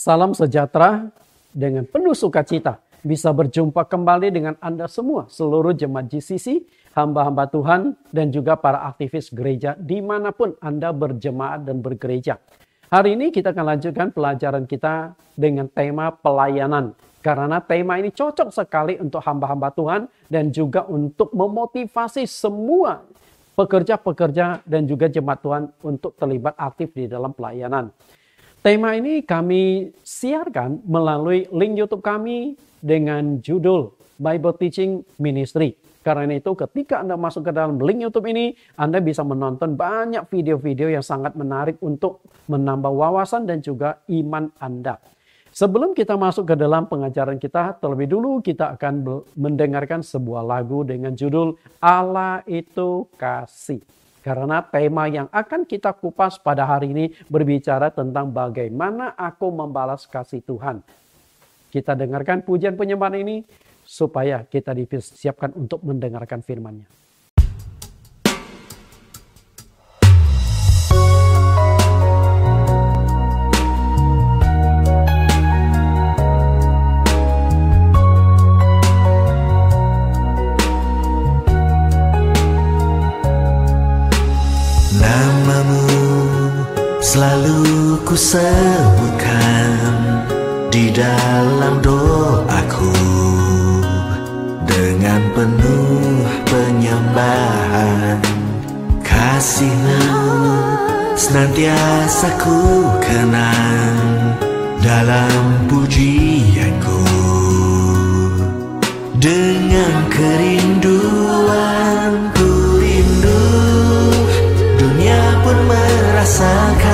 Salam sejahtera dengan penuh sukacita. Bisa berjumpa kembali dengan Anda semua, seluruh jemaat GCC, hamba-hamba Tuhan, dan juga para aktivis gereja dimanapun Anda berjemaat dan bergereja. Hari ini kita akan lanjutkan pelajaran kita dengan tema pelayanan. Karena tema ini cocok sekali untuk hamba-hamba Tuhan dan juga untuk memotivasi semua pekerja-pekerja dan juga jemaat Tuhan untuk terlibat aktif di dalam pelayanan. Tema ini kami siarkan melalui link YouTube kami dengan judul Bible Teaching Ministry. Karena itu ketika Anda masuk ke dalam link YouTube ini, Anda bisa menonton banyak video-video yang sangat menarik untuk menambah wawasan dan juga iman Anda. Sebelum kita masuk ke dalam pengajaran kita, terlebih dulu kita akan mendengarkan sebuah lagu dengan judul Allah itu Kasih. Karena tema yang akan kita kupas pada hari ini berbicara tentang bagaimana aku membalas kasih Tuhan. Kita dengarkan pujian penyembahan ini supaya kita disiapkan untuk mendengarkan firman-Nya. Selalu ku sebutkan di dalam doaku dengan penuh penyembahan. Kasih-Mu senantiasa ku kenang dalam pujianku. Dengan kerinduan ku rindu, dunia pun merasakan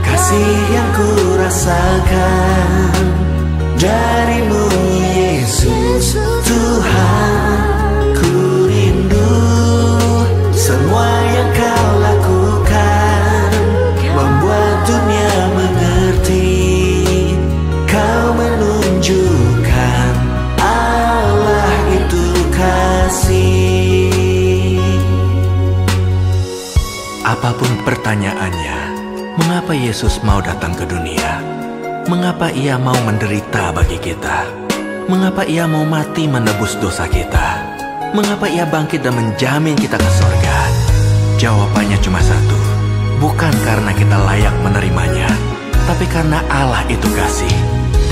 kasih yang ku rasakan dari-Mu Yesus Tuhan. Ku rindu semua yang Kau lakukan, membuat dunia mengerti Kau menunjukkan Allah itu kasih. Apapun pertanyaannya, mengapa Yesus mau datang ke dunia? Mengapa Ia mau menderita bagi kita? Mengapa Ia mau mati menebus dosa kita? Mengapa Ia bangkit dan menjamin kita ke sorga? Jawabannya cuma satu, bukan karena kita layak menerimanya, tapi karena Allah itu kasih,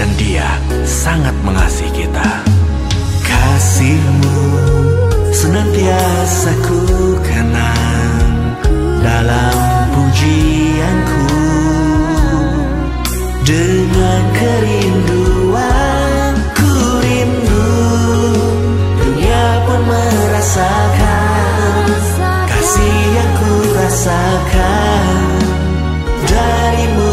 dan Dia sangat mengasihi kita. Kasih-Mu senantiasa ku kenang dalam pujianku. Dengan kerinduan ku rindu, dunia pun merasakan kasih yang ku rasakan dari-Mu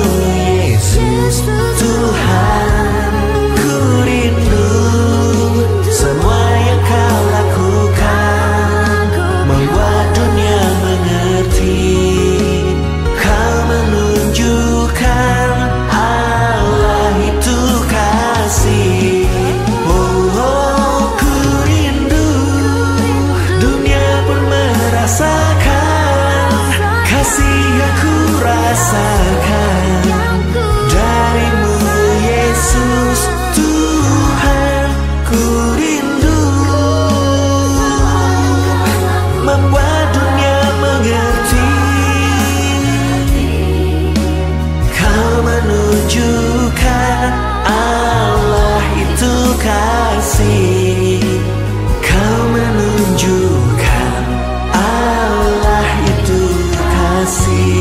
Yesus Tuhan. Ku rindu semua yang Kau lakukan, membuat dunia mengerti Kau menunjukkan Allah itu kasih. Oh, ku rindu, dunia pun merasakan kasih yang ku rasakan dari-Mu Yesus Tuhan. Ku rindu membuat dunia mengerti Kau menunjukkan Allah itu kasih. Kau menunjukkan Allah itu kasih.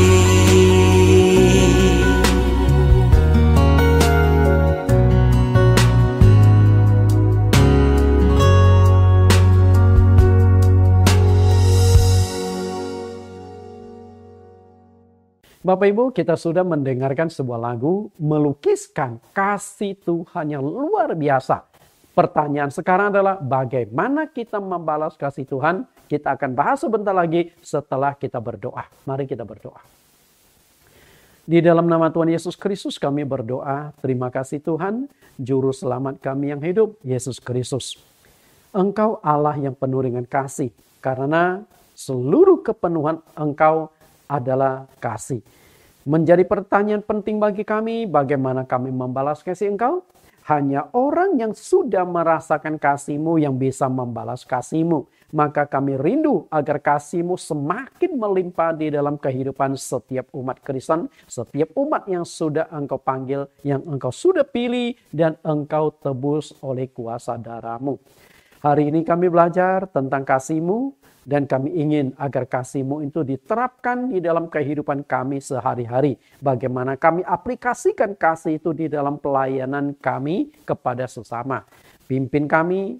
Bapak Ibu, kita sudah mendengarkan sebuah lagu melukiskan kasih Tuhan yang luar biasa. Pertanyaan sekarang adalah bagaimana kita membalas kasih Tuhan? Kita akan bahas sebentar lagi setelah kita berdoa. Mari kita berdoa. Di dalam nama Tuhan Yesus Kristus kami berdoa. Terima kasih Tuhan, Juru Selamat kami yang hidup, Yesus Kristus. Engkau Allah yang penuh dengan kasih. Karena seluruh kepenuhan Engkau adalah kasih. Menjadi pertanyaan penting bagi kami, bagaimana kami membalas kasih Engkau? Hanya orang yang sudah merasakan kasih-Mu yang bisa membalas kasih-Mu. Maka kami rindu agar kasih-Mu semakin melimpah di dalam kehidupan setiap umat Kristen, setiap umat yang sudah Engkau panggil, yang Engkau sudah pilih, dan Engkau tebus oleh kuasa darah-Mu. Hari ini kami belajar tentang kasih-Mu, dan kami ingin agar kasih-Mu itu diterapkan di dalam kehidupan kami sehari-hari. Bagaimana kami aplikasikan kasih itu di dalam pelayanan kami kepada sesama. Pimpin kami,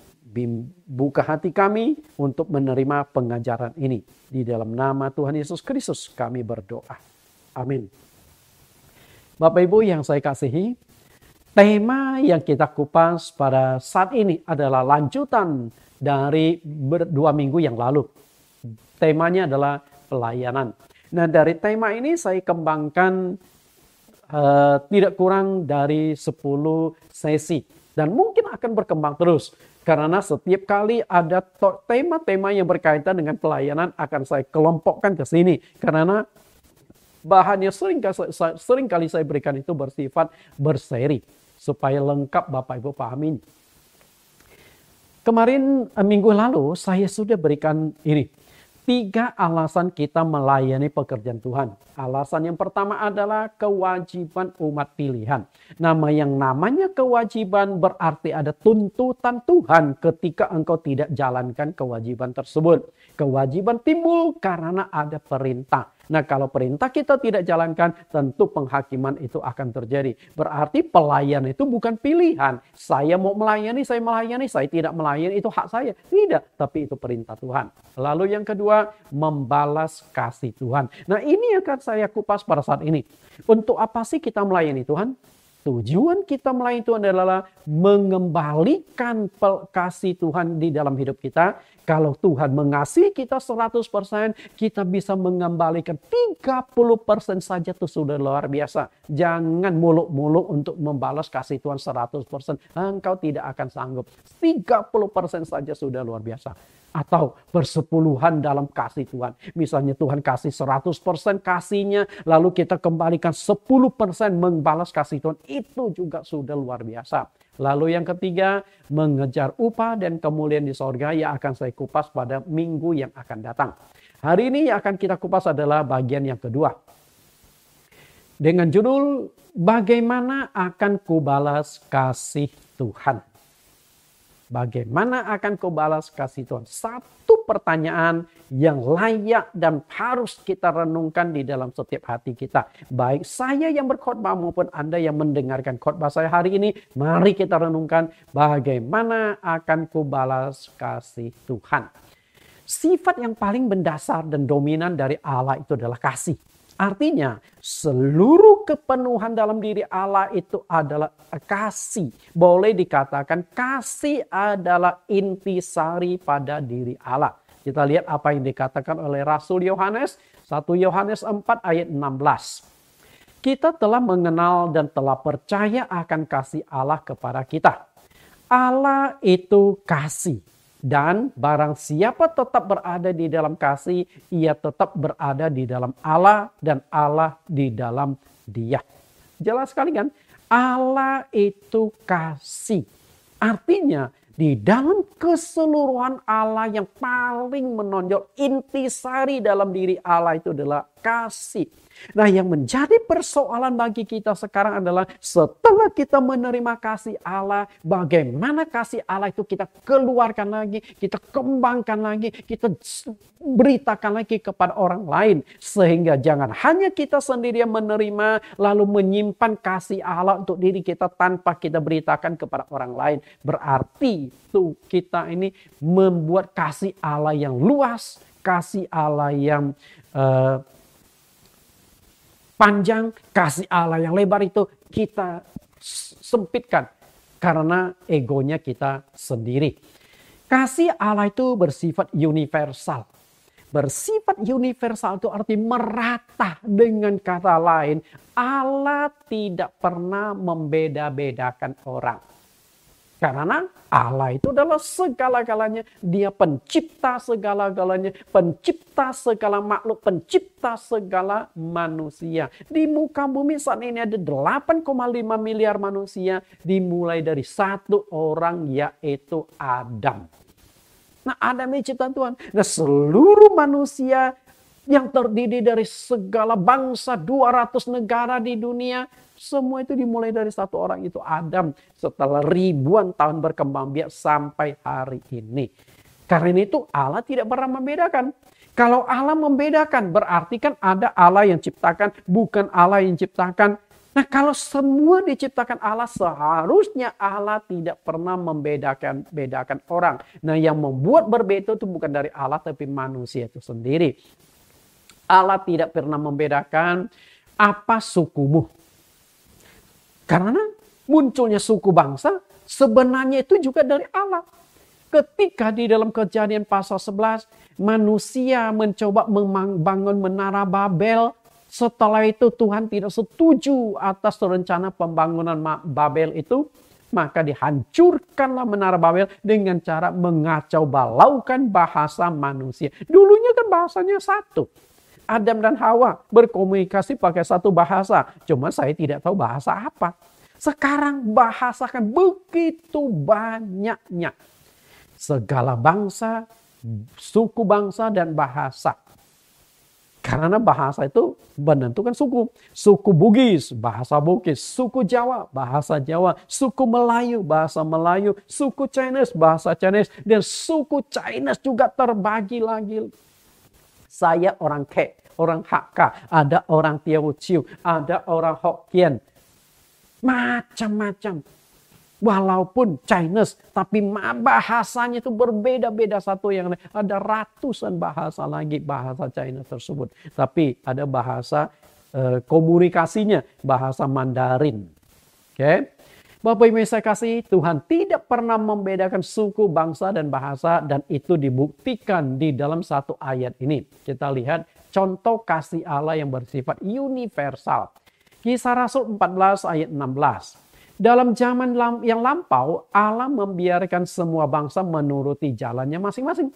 buka hati kami untuk menerima pengajaran ini. Di dalam nama Tuhan Yesus Kristus kami berdoa. Amin. Bapak Ibu yang saya kasihi, tema yang kita kupas pada saat ini adalah lanjutan dari 2 minggu yang lalu. Temanya adalah pelayanan. Nah, dari tema ini saya kembangkan tidak kurang dari 10 sesi. Dan mungkin akan berkembang terus. Karena setiap kali ada tema-tema yang berkaitan dengan pelayanan akan saya kelompokkan ke sini. Karena bahannya sering kali saya berikan itu bersifat berseri. Supaya lengkap Bapak Ibu pahamin. Kemarin minggu lalu saya sudah berikan ini. 3 alasan kita melayani pekerjaan Tuhan. Alasan yang pertama adalah kewajiban umat pilihan. Namanya kewajiban berarti ada tuntutan Tuhan ketika engkau tidak jalankan kewajiban tersebut. Kewajiban timbul karena ada perintah. Nah, kalau perintah kita tidak jalankan, tentu penghakiman itu akan terjadi. Berarti pelayan itu bukan pilihan. Saya mau melayani, saya tidak melayani, itu hak saya. Tidak, tapi itu perintah Tuhan. Lalu yang kedua, membalas kasih Tuhan. Nah, ini akan saya kupas pada saat ini. Untuk apa sih kita melayani Tuhan? Tujuan kita melayani Tuhan adalah mengembalikan kasih Tuhan di dalam hidup kita. Kalau Tuhan mengasihi kita 100%, kita bisa mengembalikan 30% saja itu sudah luar biasa. Jangan muluk-muluk untuk membalas kasih Tuhan 100%. Engkau tidak akan sanggup. 30% saja sudah luar biasa. Atau bersepuluhan dalam kasih Tuhan. Misalnya Tuhan kasih 100% kasihnya, lalu kita kembalikan 10% membalas kasih Tuhan. Itu juga sudah luar biasa. Lalu yang ketiga, mengejar upah dan kemuliaan di sorga yang akan saya kupas pada minggu yang akan datang. Hari ini yang akan kita kupas adalah bagian yang kedua. Dengan judul, bagaimana akan kubalas kasih Tuhan? Bagaimana akan kau balas kasih Tuhan? Satu pertanyaan yang layak dan harus kita renungkan di dalam setiap hati kita. Baik saya yang berkhotbah maupun Anda yang mendengarkan khotbah saya hari ini. Mari kita renungkan bagaimana akan kau balas kasih Tuhan. Sifat yang paling mendasar dan dominan dari Allah itu adalah kasih. Artinya seluruh kepenuhan dalam diri Allah itu adalah kasih. Boleh dikatakan kasih adalah intisari pada diri Allah. Kita lihat apa yang dikatakan oleh Rasul Yohanes. 1 Yohanes 4 ayat 16. Kita telah mengenal dan telah percaya akan kasih Allah kepada kita. Allah itu kasih. Dan barang siapa tetap berada di dalam kasih, ia tetap berada di dalam Allah dan Allah di dalam dia. Jelas sekali kan? Allah itu kasih. Artinya di dalam keseluruhan Allah yang paling menonjol, intisari dalam diri Allah itu adalah kasih. Nah, yang menjadi persoalan bagi kita sekarang adalah setelah kita menerima kasih Allah, bagaimana kasih Allah itu kita keluarkan lagi, kita kembangkan lagi, kita beritakan lagi kepada orang lain. Sehingga jangan hanya kita sendiri yang menerima lalu menyimpan kasih Allah untuk diri kita tanpa kita beritakan kepada orang lain. Berarti itu kita ini membuat kasih Allah yang luas, kasih Allah yang panjang, kasih Allah yang lebar itu kita sempitkan karena egonya kita sendiri. Kasih Allah itu bersifat universal. Bersifat universal itu arti merata. Dengan kata lain, Allah tidak pernah membeda-bedakan orang. Karena Allah itu adalah segala-galanya. Dia pencipta segala-galanya. Pencipta segala makhluk. Pencipta segala manusia. Di muka bumi saat ini ada 8,5 miliar manusia. Dimulai dari satu orang, yaitu Adam. Nah, Adam ini ciptaan Tuhan. Nah, seluruh manusia yang terdiri dari segala bangsa, 200 negara di dunia, semua itu dimulai dari satu orang, itu Adam. Setelah ribuan tahun berkembang biak sampai hari ini. Karena itu Allah tidak pernah membedakan. Kalau Allah membedakan, berarti kan ada Allah yang ciptakan, bukan Allah yang ciptakan. Nah, kalau semua diciptakan Allah, seharusnya Allah tidak pernah membedakan orang. Nah, yang membuat berbeda itu bukan dari Allah, tapi manusia itu sendiri. Allah tidak pernah membedakan apa sukumu. Karena munculnya suku bangsa sebenarnya itu juga dari Allah. Ketika di dalam Kejadian pasal 11, manusia mencoba membangun menara Babel. Setelah itu Tuhan tidak setuju atas rencana pembangunan Babel itu. Maka dihancurkanlah menara Babel dengan cara mengacau balaukan bahasa manusia. Dulunya kan bahasanya satu. Adam dan Hawa berkomunikasi pakai satu bahasa. Cuma saya tidak tahu bahasa apa. Sekarang bahasa kan begitu banyaknya. Segala bangsa, suku bangsa dan bahasa. Karena bahasa itu menentukan suku. Suku Bugis, bahasa Bugis. Suku Jawa, bahasa Jawa. Suku Melayu, bahasa Melayu. Suku Chinese, bahasa Chinese. Dan suku Chinese juga terbagi lagi. Saya orang Ke, orang Hakka, ada orang Teochew, ada orang Hokkien. Macam-macam. Walaupun Chinese, tapi bahasanya itu berbeda-beda satu yang lain. Ada ratusan bahasa lagi bahasa China tersebut. Tapi ada bahasa komunikasinya, bahasa Mandarin. Oke. Bapak Ibu saya kasih, Tuhan tidak pernah membedakan suku, bangsa, dan bahasa. Dan itu dibuktikan di dalam satu ayat ini. Kita lihat contoh kasih Allah yang bersifat universal. Kisah Rasul 14 ayat 16. Dalam zaman yang lampau, Allah membiarkan semua bangsa menuruti jalannya masing-masing.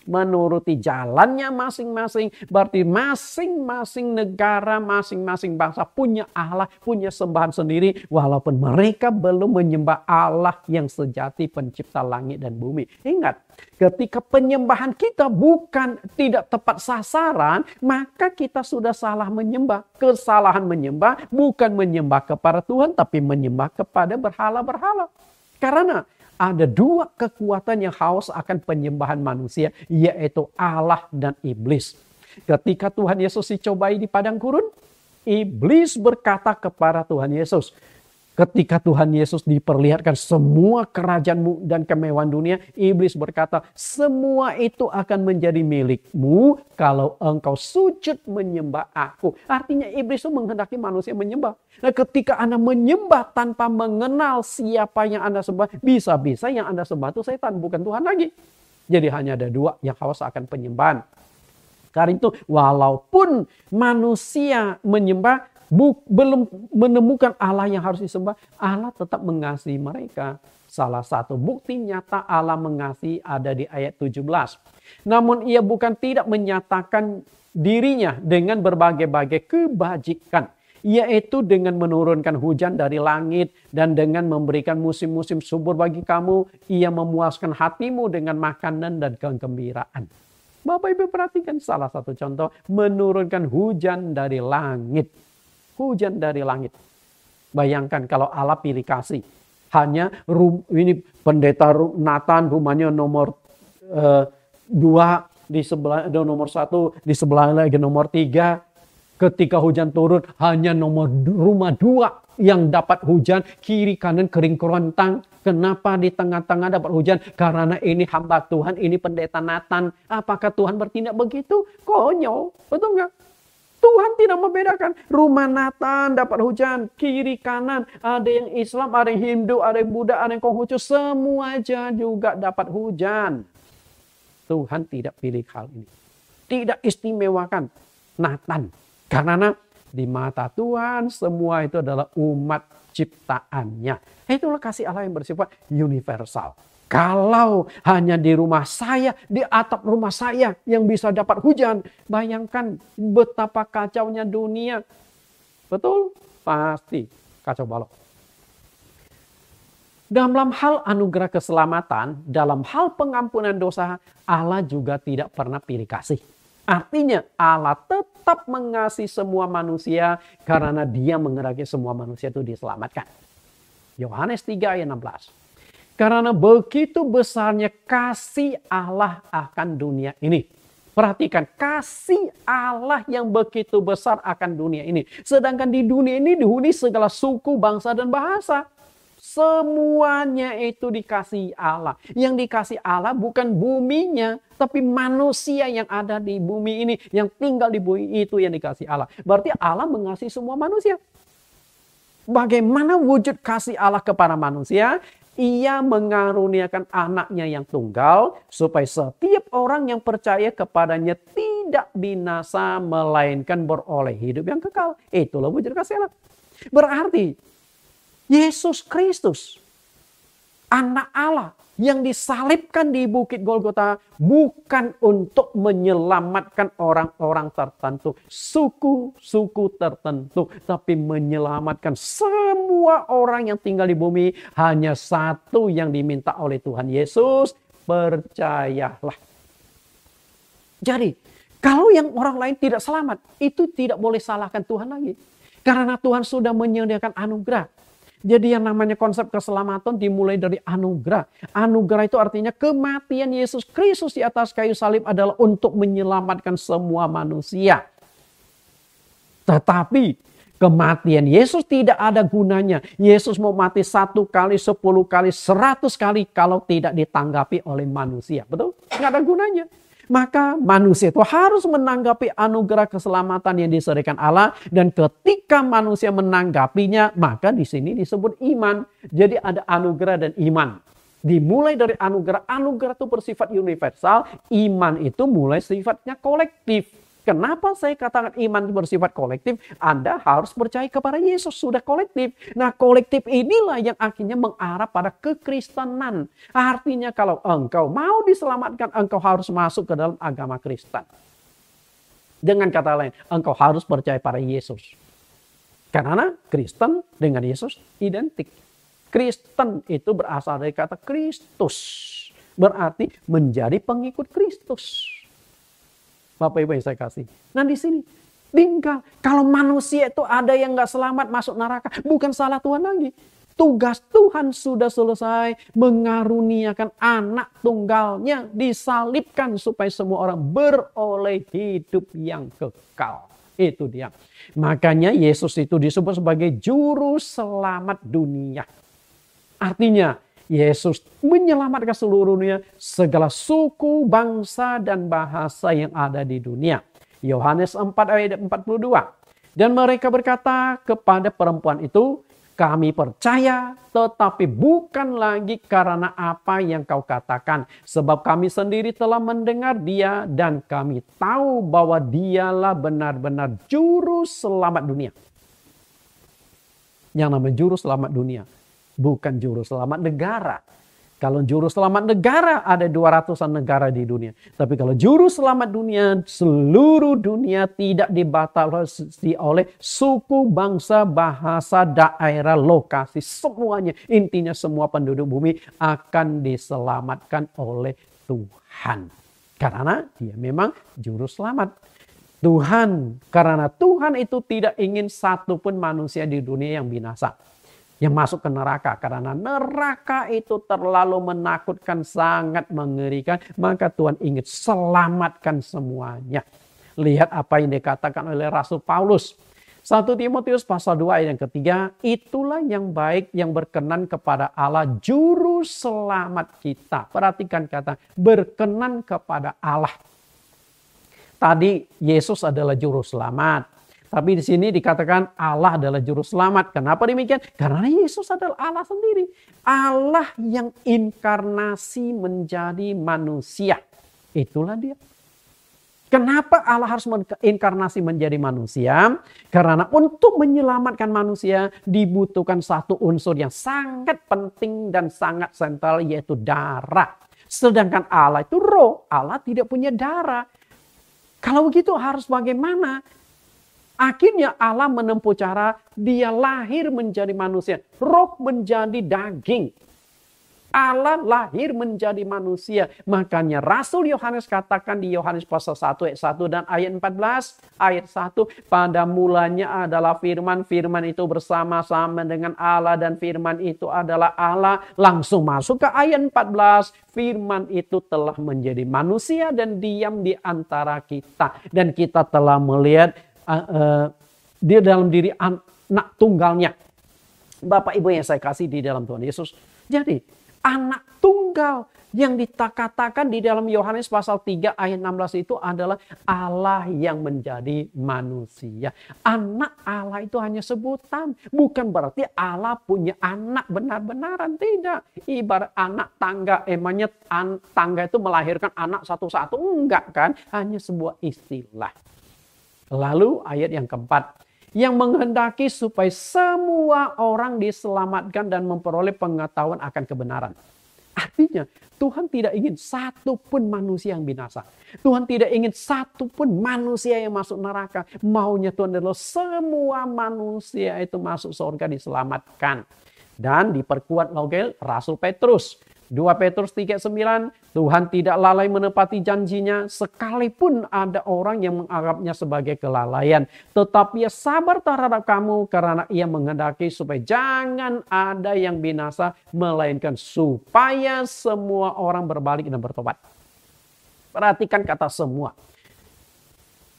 Menuruti jalannya masing-masing. Berarti masing-masing negara, masing-masing bangsa punya Allah, punya sembahan sendiri. Walaupun mereka belum menyembah Allah yang sejati pencipta langit dan bumi. Ingat, ketika penyembahan kita bukan tidak tepat sasaran, maka kita sudah salah menyembah. Kesalahan menyembah bukan menyembah kepada Tuhan, tapi menyembah kepada berhala-berhala. Karena ada dua kekuatan yang haus akan penyembahan manusia, yaitu Allah dan iblis. Ketika Tuhan Yesus dicobai di padang gurun, iblis berkata kepada Tuhan Yesus, ketika Tuhan Yesus diperlihatkan semua kerajaan dan kemewahan dunia, iblis berkata, semua itu akan menjadi milikmu kalau engkau sujud menyembah aku. Artinya iblis itu menghendaki manusia menyembah. Nah, ketika Anda menyembah tanpa mengenal siapa yang Anda sembah, bisa-bisa yang Anda sembah itu setan, bukan Tuhan lagi. Jadi hanya ada dua yang haus akan penyembahan. Karena itu walaupun manusia menyembah, belum menemukan Allah yang harus disembah, Allah tetap mengasihi mereka. Salah satu bukti nyata Allah mengasihi ada di ayat 17. Namun ia bukan tidak menyatakan dirinya dengan berbagai-bagai kebajikan, yaitu dengan menurunkan hujan dari langit dan dengan memberikan musim-musim subur bagi kamu. Ia memuaskan hatimu dengan makanan dan kegembiraan. Bapak Ibu perhatikan salah satu contoh, menurunkan hujan dari langit. Hujan dari langit. Bayangkan kalau Allah pilih kasih. Hanya ini pendeta Nathan rumahnya nomor 2 di sebelah, nomor 1 di sebelah lagi nomor 3. Ketika hujan turun hanya rumah 2 yang dapat hujan, kiri kanan kering kerontang. Kenapa di tengah-tengah dapat hujan? Karena ini hamba Tuhan, ini pendeta Nathan. Apakah Tuhan bertindak begitu? Konyol, betul nggak? Tuhan tidak membedakan. Rumah Nathan dapat hujan, kiri kanan. Ada yang Islam, ada yang Hindu, ada yang Buddha, ada yang Konghucu. Semua aja juga dapat hujan. Tuhan tidak pilih hal ini. Tidak istimewakan Nathan. Karena Di mata Tuhan semua itu adalah umat ciptaannya. Itulah kasih Allah yang bersifat universal. Kalau hanya di rumah saya, di atap rumah saya yang bisa dapat hujan, bayangkan betapa kacaunya dunia. Betul? Pasti kacau balau. Dalam hal anugerah keselamatan, dalam hal pengampunan dosa, Allah juga tidak pernah pilih kasih. Artinya Allah tetap mengasihi semua manusia karena Dia menghendaki semua manusia itu diselamatkan. Yohanes 3 ayat 16. Karena begitu besarnya kasih Allah akan dunia ini. Perhatikan, kasih Allah yang begitu besar akan dunia ini. Sedangkan di dunia ini dihuni segala suku, bangsa, dan bahasa. Semuanya itu dikasih Allah. Yang dikasih Allah bukan buminya, tapi manusia yang ada di bumi ini, yang tinggal di bumi itu yang dikasih Allah. Berarti Allah mengasihi semua manusia. Bagaimana wujud kasih Allah kepada manusia? Ia mengaruniakan anaknya yang tunggal, supaya setiap orang yang percaya kepadanya tidak binasa, melainkan beroleh hidup yang kekal. Itulah wujud kasih Allah. Berarti Yesus Kristus, anak Allah yang disalibkan di Bukit Golgota, bukan untuk menyelamatkan orang-orang tertentu, suku-suku tertentu, tapi menyelamatkan semua orang yang tinggal di bumi. Hanya satu yang diminta oleh Tuhan Yesus, percayalah. Jadi, kalau yang orang lain tidak selamat, itu tidak boleh salahkan Tuhan lagi. Karena Tuhan sudah menyediakan anugerah. Jadi yang namanya konsep keselamatan dimulai dari anugerah. Anugerah itu artinya kematian Yesus Kristus di atas kayu salib adalah untuk menyelamatkan semua manusia. Tetapi kematian Yesus tidak ada gunanya. Yesus mau mati 1 kali, 10 kali, 100 kali kalau tidak ditanggapi oleh manusia. Betul? Nggak ada gunanya. Maka manusia itu harus menanggapi anugerah keselamatan yang disediakan Allah. Dan ketika manusia menanggapinya, maka di sini disebut iman. Jadi ada anugerah dan iman. Dimulai dari anugerah. Anugerah itu bersifat universal. Iman itu mulai sifatnya kolektif. Kenapa saya katakan iman bersifat kolektif? Anda harus percaya kepada Yesus, sudah kolektif. Nah, kolektif inilah yang akhirnya mengarah pada kekristenan. Artinya kalau engkau mau diselamatkan, engkau harus masuk ke dalam agama Kristen. Dengan kata lain, engkau harus percaya pada Yesus. Karena Kristen dengan Yesus identik. Kristen itu berasal dari kata Kristus. Berarti menjadi pengikut Kristus. Bapak Ibu yang saya kasih. Nah di sini tinggal kalau manusia itu ada yang nggak selamat masuk neraka, bukan salah Tuhan lagi. Tugas Tuhan sudah selesai, mengaruniakan anak tunggalnya, disalibkan supaya semua orang beroleh hidup yang kekal. Itu dia. Makanya Yesus itu disebut sebagai juru selamat dunia. Artinya Yesus menyelamatkan seluruh dunia, segala suku, bangsa, dan bahasa yang ada di dunia. Yohanes 4 ayat 42. Dan mereka berkata kepada perempuan itu, kami percaya, tetapi bukan lagi karena apa yang kau katakan. Sebab kami sendiri telah mendengar dia dan kami tahu bahwa dialah benar-benar juru selamat dunia. Yang namanya juru selamat dunia. Bukan juru selamat negara. Kalau juru selamat negara ada 200-an negara di dunia. Tapi kalau juru selamat dunia, seluruh dunia tidak dibatasi oleh suku, bangsa, bahasa, daerah, lokasi. Semuanya, intinya semua penduduk bumi akan diselamatkan oleh Tuhan. Karena dia memang juru selamat. Tuhan, karena Tuhan itu tidak ingin satupun manusia di dunia yang binasa. Yang masuk ke neraka. Karena neraka itu terlalu menakutkan, sangat mengerikan. Maka Tuhan ingin selamatkan semuanya. Lihat apa yang dikatakan oleh Rasul Paulus. 1 Timotius pasal 2 ayat yang ketiga. Itulah yang baik yang berkenan kepada Allah juru selamat kita. Perhatikan kata berkenan kepada Allah. Tadi Yesus adalah juru selamat. Tapi di sini dikatakan Allah adalah juru selamat. Kenapa demikian? Karena Yesus adalah Allah sendiri. Allah yang inkarnasi menjadi manusia. Itulah dia. Kenapa Allah harus menginkarnasi menjadi manusia? Karena untuk menyelamatkan manusia dibutuhkan satu unsur yang sangat penting dan sangat sentral, yaitu darah. Sedangkan Allah itu roh, Allah tidak punya darah. Kalau begitu harus bagaimana? Akhirnya Allah menempuh cara, dia lahir menjadi manusia. Roh menjadi daging. Allah lahir menjadi manusia. Makanya Rasul Yohanes katakan di Yohanes pasal 1 ayat 1 dan ayat 14 ayat 1. Pada mulanya adalah firman. Firman itu bersama-sama dengan Allah dan firman itu adalah Allah. Langsung masuk ke ayat 14. Firman itu telah menjadi manusia dan diam di antara kita. Dan kita telah melihat dia dalam diri anak tunggalnya. Bapak Ibu yang saya kasih di dalam Tuhan Yesus. Jadi anak tunggal yang dikatakan di dalam Yohanes pasal 3 ayat 16 itu adalah Allah yang menjadi manusia. Anak Allah itu hanya sebutan. Bukan berarti Allah punya anak benar-benaran. Tidak. Ibarat anak tangga. Emangnya tangga itu melahirkan anak satu-satu? Enggak kan? Hanya sebuah istilah. Lalu ayat yang keempat. Yang menghendaki supaya semua orang diselamatkan dan memperoleh pengetahuan akan kebenaran. Artinya Tuhan tidak ingin satu pun manusia yang binasa. Tuhan tidak ingin satu pun manusia yang masuk neraka. Maunya Tuhan adalah semua manusia itu masuk surga diselamatkan. Dan diperkuat lagi Rasul Petrus. 2 Petrus 3:9, Tuhan tidak lalai menepati janjinya sekalipun ada orang yang menganggapnya sebagai kelalaian. Tetapi ia sabar terhadap kamu karena ia menghendaki supaya jangan ada yang binasa, melainkan supaya semua orang berbalik dan bertobat. Perhatikan kata semua.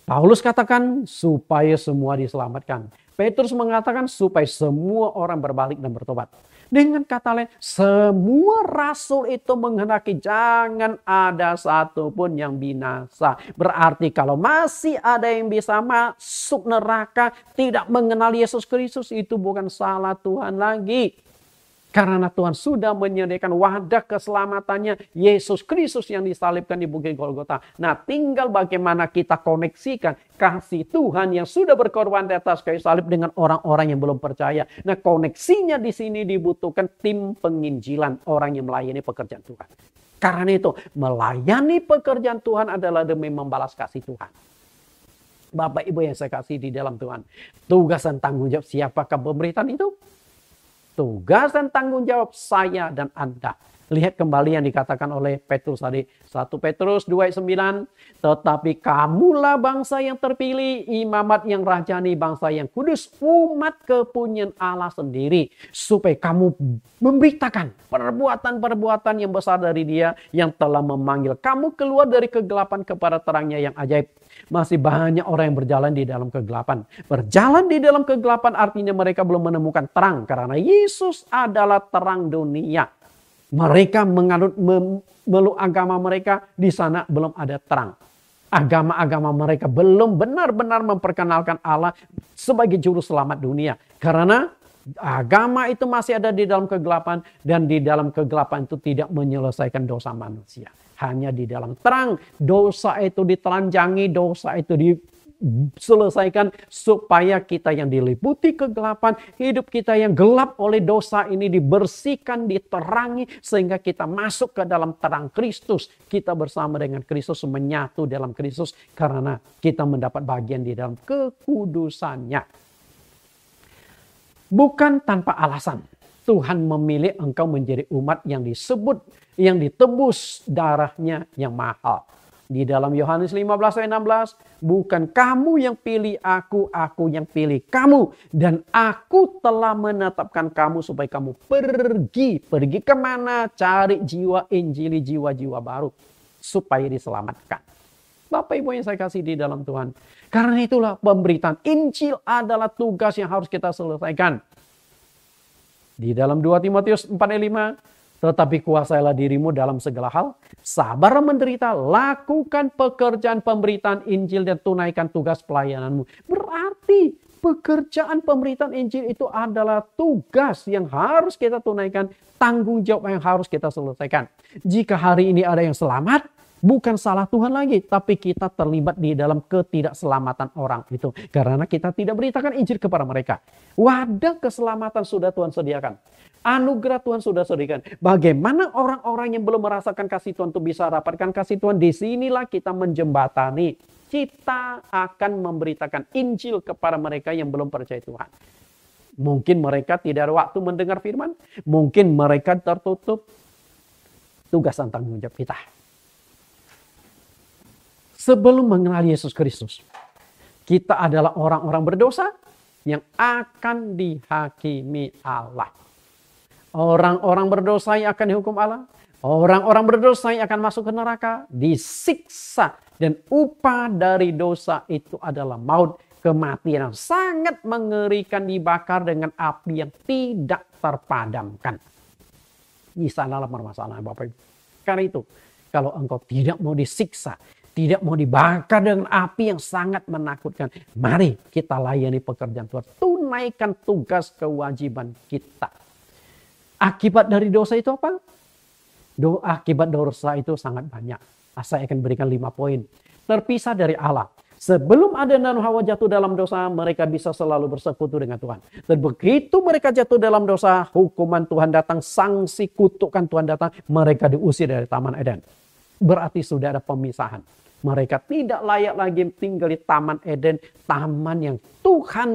Paulus katakan supaya semua diselamatkan. Petrus mengatakan supaya semua orang berbalik dan bertobat. Dengan kata lain, semua rasul itu menghendaki jangan ada satupun yang binasa. Berarti kalau masih ada yang bisa masuk neraka, tidak mengenal Yesus Kristus, itu bukan salah Tuhan lagi. Karena Tuhan sudah menyediakan wadah keselamatannya, Yesus Kristus yang disalibkan di Bukit Golgota. Nah, tinggal bagaimana kita koneksikan kasih Tuhan yang sudah berkorban di atas kayu salib dengan orang-orang yang belum percaya. Nah, koneksinya di sini dibutuhkan tim penginjilan, orang yang melayani pekerjaan Tuhan. Karena itu, melayani pekerjaan Tuhan adalah demi membalas kasih Tuhan. Bapak Ibu yang saya kasih di dalam Tuhan, tugas dan tanggung jawab siapakah pemberitaan itu? Tugas dan tanggung jawab saya dan Anda. Lihat kembali yang dikatakan oleh Petrus tadi. 1 Petrus 2:9. Tetapi kamulah bangsa yang terpilih, imamat yang rajani, bangsa yang kudus, umat kepunyaan Allah sendiri. Supaya kamu memberitakan perbuatan-perbuatan yang besar dari Dia yang telah memanggil kamu keluar dari kegelapan kepada terangnya yang ajaib. Masih banyak orang yang berjalan di dalam kegelapan. Berjalan di dalam kegelapan artinya mereka belum menemukan terang. Karena Yesus adalah terang dunia. Mereka memeluk agama mereka, di sana belum ada terang. Agama-agama mereka belum benar-benar memperkenalkan Allah sebagai juru selamat dunia. Karena agama itu masih ada di dalam kegelapan. Dan di dalam kegelapan itu tidak menyelesaikan dosa manusia. Hanya di dalam terang, dosa itu ditelanjangi, dosa itu diselesaikan supaya kita yang diliputi kegelapan, hidup kita yang gelap oleh dosa ini dibersihkan, diterangi sehingga kita masuk ke dalam terang Kristus. Kita bersama dengan Kristus, menyatu dalam Kristus karena kita mendapat bagian di dalam kekudusannya. Bukan tanpa alasan. Tuhan memilih engkau menjadi umat yang disebut, yang ditebus darahnya yang mahal. Di dalam Yohanes 15 ayat 16, bukan kamu yang pilih aku yang pilih kamu. Dan aku telah menetapkan kamu supaya kamu pergi. Pergi kemana? Cari jiwa Injili, jiwa-jiwa baru. Supaya diselamatkan. Bapak Ibu yang saya kasih di dalam Tuhan. Karena itulah pemberitaan Injil adalah tugas yang harus kita selesaikan. Di dalam 2 Timotius 4 ayat 5, tetapi kuasailah dirimu dalam segala hal, sabar menderita, lakukan pekerjaan pemberitaan Injil dan tunaikan tugas pelayananmu. Berarti pekerjaan pemberitaan Injil itu adalah tugas yang harus kita tunaikan, tanggung jawab yang harus kita selesaikan. Jika hari ini ada yang selamat, Bukan salah Tuhan lagi, tapi kita terlibat di dalam ketidakselamatan orang itu. Karena kita tidak beritakan Injil kepada mereka. Wadah keselamatan sudah Tuhan sediakan. Anugerah Tuhan sudah sediakan. Bagaimana orang-orang yang belum merasakan kasih Tuhan itu bisa dapatkan kasih Tuhan? Disinilah kita menjembatani. Kita akan memberitakan Injil kepada mereka yang belum percaya Tuhan. Mungkin mereka tidak ada waktu mendengar firman. Mungkin mereka tertutup. Tugas dan tanggung jawab kita. Sebelum mengenal Yesus Kristus, kita adalah orang-orang berdosa yang akan dihakimi Allah. Orang-orang berdosa yang akan dihukum Allah. Orang-orang berdosa yang akan masuk ke neraka, disiksa. Dan upah dari dosa itu adalah maut, kematian yang sangat mengerikan, dibakar dengan api yang tidak terpadamkan. Di sanalah permasalahan Bapak Ibu. Karena itu, kalau engkau tidak mau disiksa, tidak mau dibakar dengan api yang sangat menakutkan, mari kita layani pekerjaan Tuhan. Tunaikan tugas kewajiban kita. Akibat dari dosa itu apa? Akibat dosa itu sangat banyak. Saya akan berikan 5 poin. Terpisah dari Allah. Sebelum Adam dan Hawa jatuh dalam dosa, mereka bisa selalu bersekutu dengan Tuhan. Dan begitu mereka jatuh dalam dosa, hukuman Tuhan datang, sanksi kutukan Tuhan datang, mereka diusir dari Taman Eden. Berarti sudah ada pemisahan. Mereka tidak layak lagi tinggal di Taman Eden, taman yang Tuhan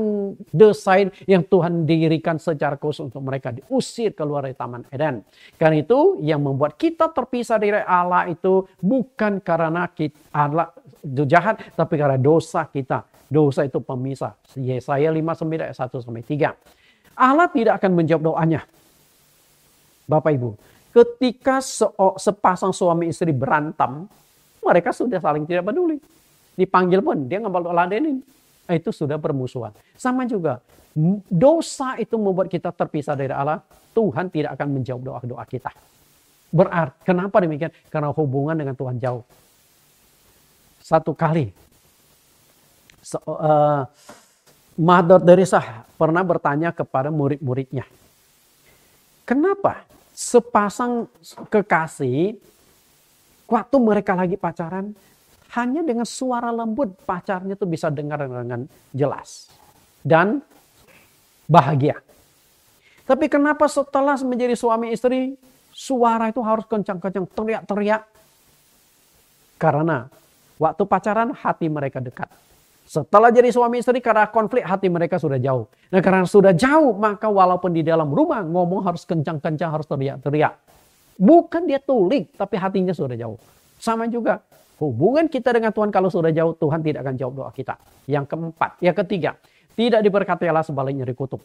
desain, yang Tuhan dirikan secara khusus untuk mereka, diusir keluar dari Taman Eden. Karena itu yang membuat kita terpisah dari Allah itu bukan karena kita Allah jahat, tapi karena dosa kita. Dosa itu pemisah. Yesaya 59 ayat 1-3. Allah tidak akan menjawab doanya. Bapak Ibu, ketika sepasang suami istri berantem, mereka sudah saling tidak peduli. Dipanggil pun dia nggak mau ladenin. Itu sudah permusuhan. Sama juga, dosa itu membuat kita terpisah dari Allah. Tuhan tidak akan menjawab doa-doa kita. Berarti, kenapa demikian? Karena hubungan dengan Tuhan jauh. Satu kali, Mother Teresa pernah bertanya kepada murid-muridnya. Kenapa sepasang kekasih, waktu mereka lagi pacaran, hanya dengan suara lembut pacarnya tuh bisa dengar dengan jelas. Dan bahagia. Tapi kenapa setelah menjadi suami istri, suara itu harus kencang-kencang, teriak-teriak? Karena waktu pacaran hati mereka dekat. Setelah jadi suami istri, karena konflik hati mereka sudah jauh. Nah karena sudah jauh, maka walaupun di dalam rumah ngomong harus kencang-kencang, harus teriak-teriak. Bukan dia tulik, tapi hatinya sudah jauh. Sama juga, hubungan kita dengan Tuhan kalau sudah jauh, Tuhan tidak akan jawab doa kita. Yang keempat, yang ketiga, tidak diberkati Allah, sebaliknya dikutuk.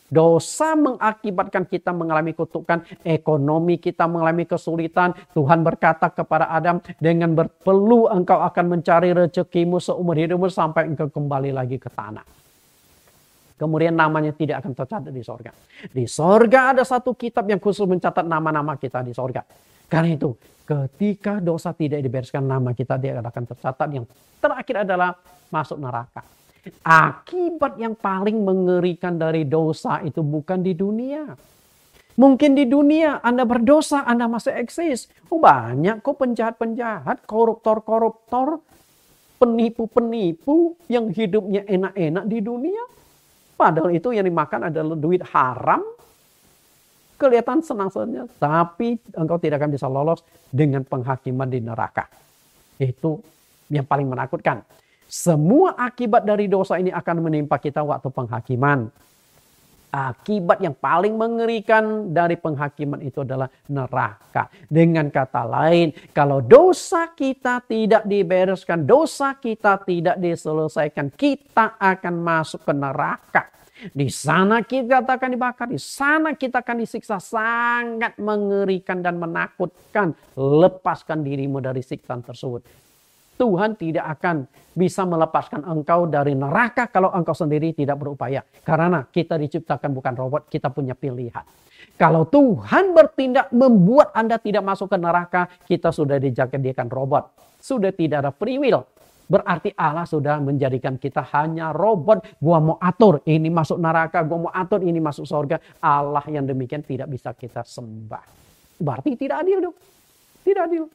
Dosa mengakibatkan kita mengalami kutukan, ekonomi kita mengalami kesulitan. Tuhan berkata kepada Adam, dengan berpeluh engkau akan mencari rezekimu seumur hidupmu sampai engkau kembali lagi ke tanah. Kemudian namanya tidak akan tercatat di sorga. Di sorga ada satu kitab yang khusus mencatat nama-nama kita di sorga. Karena itu, ketika dosa tidak dibereskan, nama kita dia akan tercatat. Yang terakhir adalah masuk neraka. Akibat yang paling mengerikan dari dosa itu bukan di dunia. Mungkin di dunia Anda berdosa, Anda masih eksis. Banyak kok penjahat-penjahat, koruptor-koruptor, penipu-penipu yang hidupnya enak-enak di dunia. Padahal itu yang dimakan adalah duit haram. Kelihatan senang-senangnya. Tapi engkau tidak akan bisa lolos dengan penghakiman di neraka. Itu yang paling menakutkan. Semua akibat dari dosa ini akan menimpa kita waktu penghakiman. Akibat yang paling mengerikan dari penghakiman itu adalah neraka. Dengan kata lain, kalau dosa kita tidak dibereskan, dosa kita tidak diselesaikan, kita akan masuk ke neraka. Di sana kita akan dibakar, di sana kita akan disiksa, sangat mengerikan dan menakutkan. Lepaskan dirimu dari siksaan tersebut. Tuhan tidak akan bisa melepaskan engkau dari neraka kalau engkau sendiri tidak berupaya. Karena kita diciptakan bukan robot, kita punya pilihan. Kalau Tuhan bertindak membuat Anda tidak masuk ke neraka, kita sudah dijadikan robot. Sudah tidak ada free will. Berarti Allah sudah menjadikan kita hanya robot. Gua mau atur ini masuk neraka, gua mau atur ini masuk surga. Allah yang demikian tidak bisa kita sembah. Berarti tidak adil dong. Tidak adil.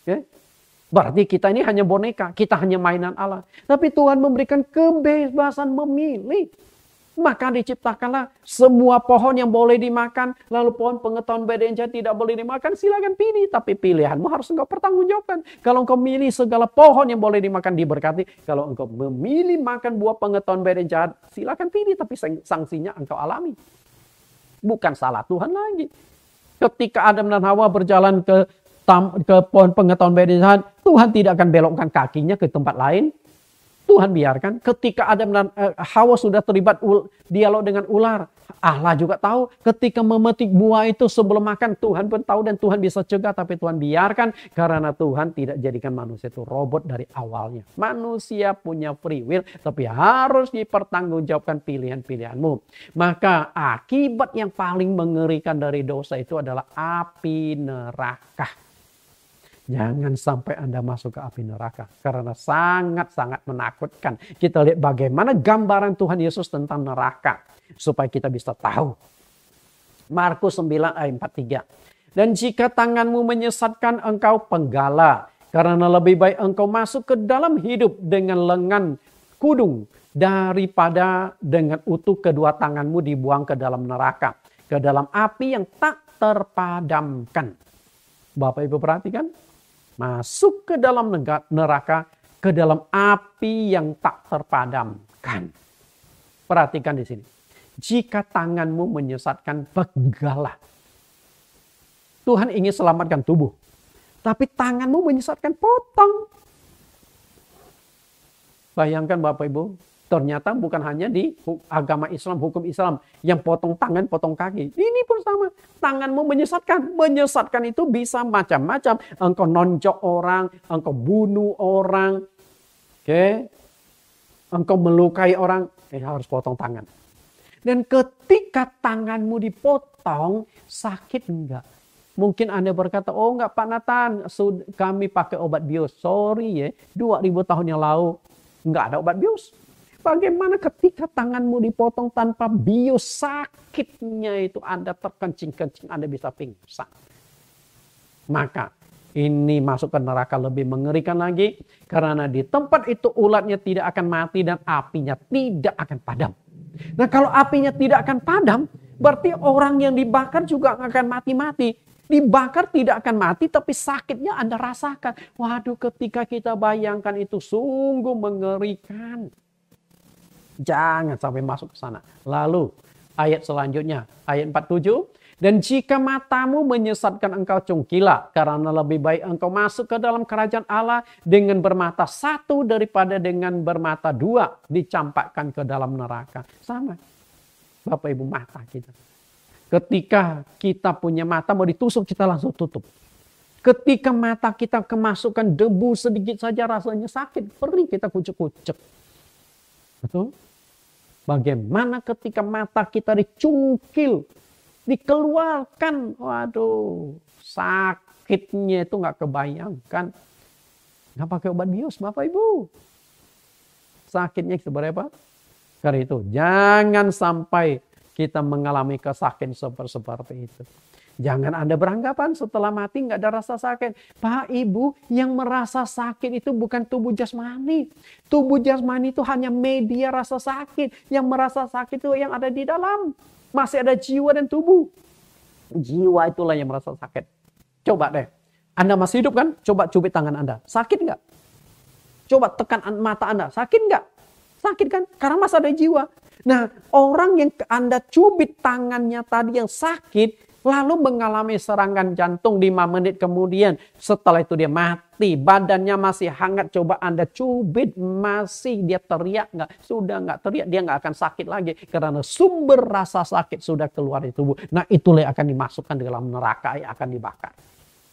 Okay? Berarti kita ini hanya boneka, kita hanya mainan Allah. Tapi Tuhan memberikan kebebasan memilih. Maka diciptakanlah semua pohon yang boleh dimakan. Lalu pohon pengetahuan baik dan jahat tidak boleh dimakan. Silakan pilih. Tapi pilihanmu harus engkau pertanggungjawabkan. Kalau engkau memilih segala pohon yang boleh dimakan, diberkati. Kalau engkau memilih makan buah pengetahuan baik dan jahat, silakan pilih. Tapi sanksinya engkau alami. Bukan salah Tuhan lagi. Ketika Adam dan Hawa berjalan ke pohon pengetahuan baik dan jahat, Tuhan tidak akan belokkan kakinya ke tempat lain. Tuhan biarkan. Ketika Adam dan Hawa sudah terlibat dialog dengan ular, Allah juga tahu. Ketika memetik buah itu sebelum makan, Tuhan pun tahu dan Tuhan bisa cegah. Tapi Tuhan biarkan karena Tuhan tidak jadikan manusia itu robot dari awalnya. Manusia punya free will, tapi harus dipertanggungjawabkan pilihan-pilihanmu. Maka akibat yang paling mengerikan dari dosa itu adalah api neraka. Jangan sampai Anda masuk ke api neraka. Karena sangat-sangat menakutkan. Kita lihat bagaimana gambaran Tuhan Yesus tentang neraka. Supaya kita bisa tahu. Markus 9 ayat 43. Dan jika tanganmu menyesatkan engkau penggala. Karena lebih baik engkau masuk ke dalam hidup dengan lengan kudung. Daripada dengan utuh kedua tanganmu dibuang ke dalam neraka. Ke dalam api yang tak terpadamkan. Bapak Ibu perhatikan. Masuk ke dalam neraka, ke dalam api yang tak terpadamkan. Perhatikan di sini. Jika tanganmu menyesatkan, begala. Tuhan ingin selamatkan tubuh. Tapi tanganmu menyesatkan, potong. Bayangkan Bapak Ibu, ternyata bukan hanya di agama Islam, hukum Islam. Yang potong tangan, potong kaki. Ini pun sama. Tanganmu menyesatkan. Menyesatkan itu bisa macam-macam. Engkau nonjok orang. Engkau bunuh orang. Engkau melukai orang. Harus potong tangan. Dan ketika tanganmu dipotong, sakit enggak? Mungkin Anda berkata, oh enggak Pak Nathan. Kami pakai obat bius. Sorry ya. 2000 tahun yang lalu enggak ada obat bius. Bagaimana ketika tanganmu dipotong tanpa bius, sakitnya itu Anda terkencing-kencing, Anda bisa pingsan. Maka ini masuk ke neraka lebih mengerikan lagi. Karena di tempat itu ulatnya tidak akan mati dan apinya tidak akan padam. Nah kalau apinya tidak akan padam, berarti orang yang dibakar juga akan mati-mati. Dibakar tidak akan mati tapi sakitnya Anda rasakan. Waduh ketika kita bayangkan itu sungguh mengerikan. Jangan sampai masuk ke sana. Lalu ayat selanjutnya, ayat 47. Dan jika matamu menyesatkan engkau congkilah, karena lebih baik engkau masuk ke dalam kerajaan Allah dengan bermata satu daripada dengan bermata dua dicampakkan ke dalam neraka. Sama. Bapak Ibu mata kita. Ketika kita punya mata mau ditusuk kita langsung tutup. Ketika mata kita kemasukan debu sedikit saja rasanya sakit. Perih kita kucek-kucek. Betul? Bagaimana ketika mata kita dicungkil, dikeluarkan, waduh, sakitnya itu nggak kebayangkan. Nggak pakai obat bius, Bapak Ibu. Sakitnya seberapa? Karena itu, jangan sampai kita mengalami kesakitan seperti itu. Jangan Anda beranggapan setelah mati nggak ada rasa sakit. Pak Ibu, yang merasa sakit itu bukan tubuh jasmani. Tubuh jasmani itu hanya media rasa sakit. Yang merasa sakit itu yang ada di dalam. Masih ada jiwa dan tubuh. Jiwa itulah yang merasa sakit. Coba deh. Anda masih hidup kan? Coba cubit tangan Anda. Sakit nggak? Coba tekan mata Anda. Sakit nggak? Sakit kan? Karena masih ada jiwa. Nah, orang yang Anda cubit tangannya tadi yang sakit, lalu mengalami serangan jantung 5 menit kemudian. Setelah itu dia mati. Badannya masih hangat. Coba Anda cubit. Masih dia teriak nggak? Sudah nggak teriak. Dia nggak akan sakit lagi. Karena sumber rasa sakit sudah keluar di tubuh. Nah itulah yang akan dimasukkan di dalam neraka yang akan dibakar.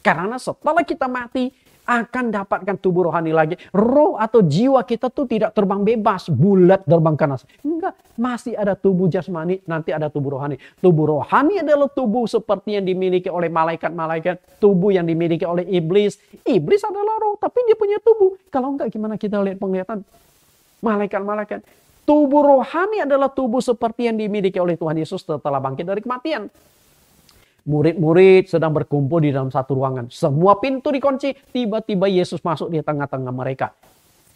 Karena setelah kita mati akan dapatkan tubuh rohani lagi. Roh atau jiwa kita tuh tidak terbang bebas. Bulat terbang kanas. Enggak. Masih ada tubuh jasmani. Nanti ada tubuh rohani. Tubuh rohani adalah tubuh seperti yang dimiliki oleh malaikat-malaikat. Tubuh yang dimiliki oleh iblis. Iblis adalah roh. Tapi dia punya tubuh. Kalau enggak gimana kita lihat penglihatan malaikat-malaikat. Tubuh rohani adalah tubuh seperti yang dimiliki oleh Tuhan Yesus setelah bangkit dari kematian. Murid-murid sedang berkumpul di dalam satu ruangan. Semua pintu dikunci. Tiba-tiba Yesus masuk di tengah-tengah mereka.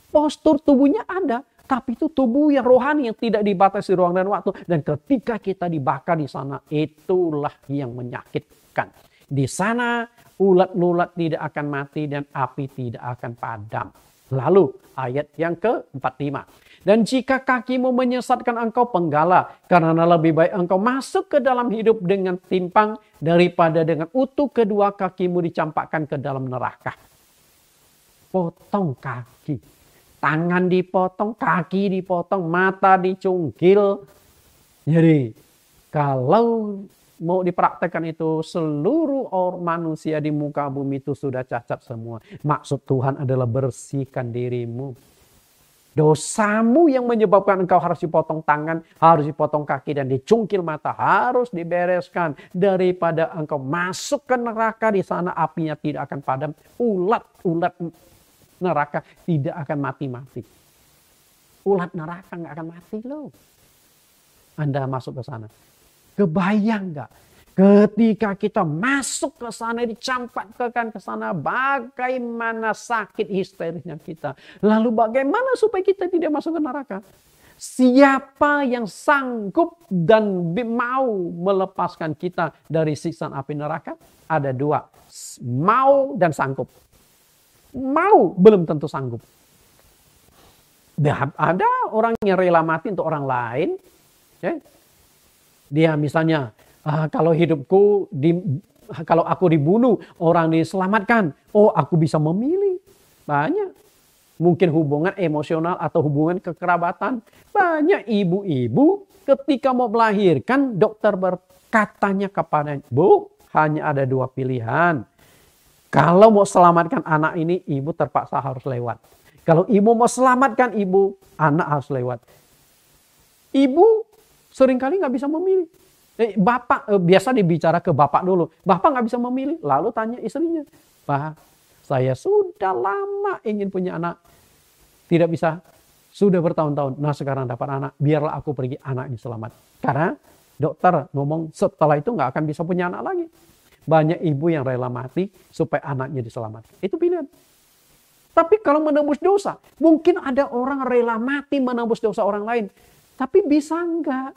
Postur tubuhnya ada. Tapi itu tubuh yang rohani yang tidak dibatasi ruang dan waktu. Dan ketika kita dibakar di sana, itulah yang menyakitkan. Di sana ulat-ulat tidak akan mati dan api tidak akan padam. Lalu ayat yang ke-45. Dan jika kakimu menyesatkan engkau, penggalah. Karena lebih baik engkau masuk ke dalam hidup dengan timpang daripada dengan utuh kedua kakimu dicampakkan ke dalam neraka. Potong kaki. Tangan dipotong, kaki dipotong, mata dicungkil. Jadi kalau mau dipraktekkan itu, seluruh orang manusia di muka bumi itu sudah cacat semua. Maksud Tuhan adalah bersihkan dirimu. Dosamu yang menyebabkan engkau harus dipotong tangan, harus dipotong kaki dan dicungkil mata, harus dibereskan. Daripada engkau masuk ke neraka, di sana apinya tidak akan padam. Ulat-ulat neraka tidak akan mati-mati. Ulat neraka nggak akan mati loh. Anda masuk ke sana. Kebayang nggak? Ketika kita masuk ke sana, dicampakkan ke sana, bagaimana sakit histerisnya kita. Lalu bagaimana supaya kita tidak masuk ke neraka? Siapa yang sanggup dan mau melepaskan kita dari siksaan api neraka? Ada dua. Mau dan sanggup. Mau belum tentu sanggup. Ada orang yang rela mati untuk orang lain. Ya. Dia misalnya, kalau kalau aku dibunuh, orang diselamatkan. Oh, aku bisa memilih. Banyak. Mungkin hubungan emosional atau hubungan kekerabatan. Banyak ibu-ibu ketika mau melahirkan, dokter berkatanya kepadanya, Bu, hanya ada dua pilihan. Kalau mau selamatkan anak ini, ibu terpaksa harus lewat. Kalau ibu mau selamatkan ibu, anak harus lewat. Ibu seringkali nggak bisa memilih. Bapak biasa dibicara ke bapak dulu. Bapak nggak bisa memilih. Lalu tanya istrinya, Pak, saya sudah lama ingin punya anak. Tidak bisa. Sudah bertahun-tahun. Nah sekarang dapat anak. Biarlah aku pergi, anaknya selamat. Karena dokter ngomong setelah itu nggak akan bisa punya anak lagi. Banyak ibu yang rela mati supaya anaknya diselamatkan. Itu pilihan. Tapi kalau menebus dosa, mungkin ada orang rela mati menebus dosa orang lain. Tapi bisa enggak?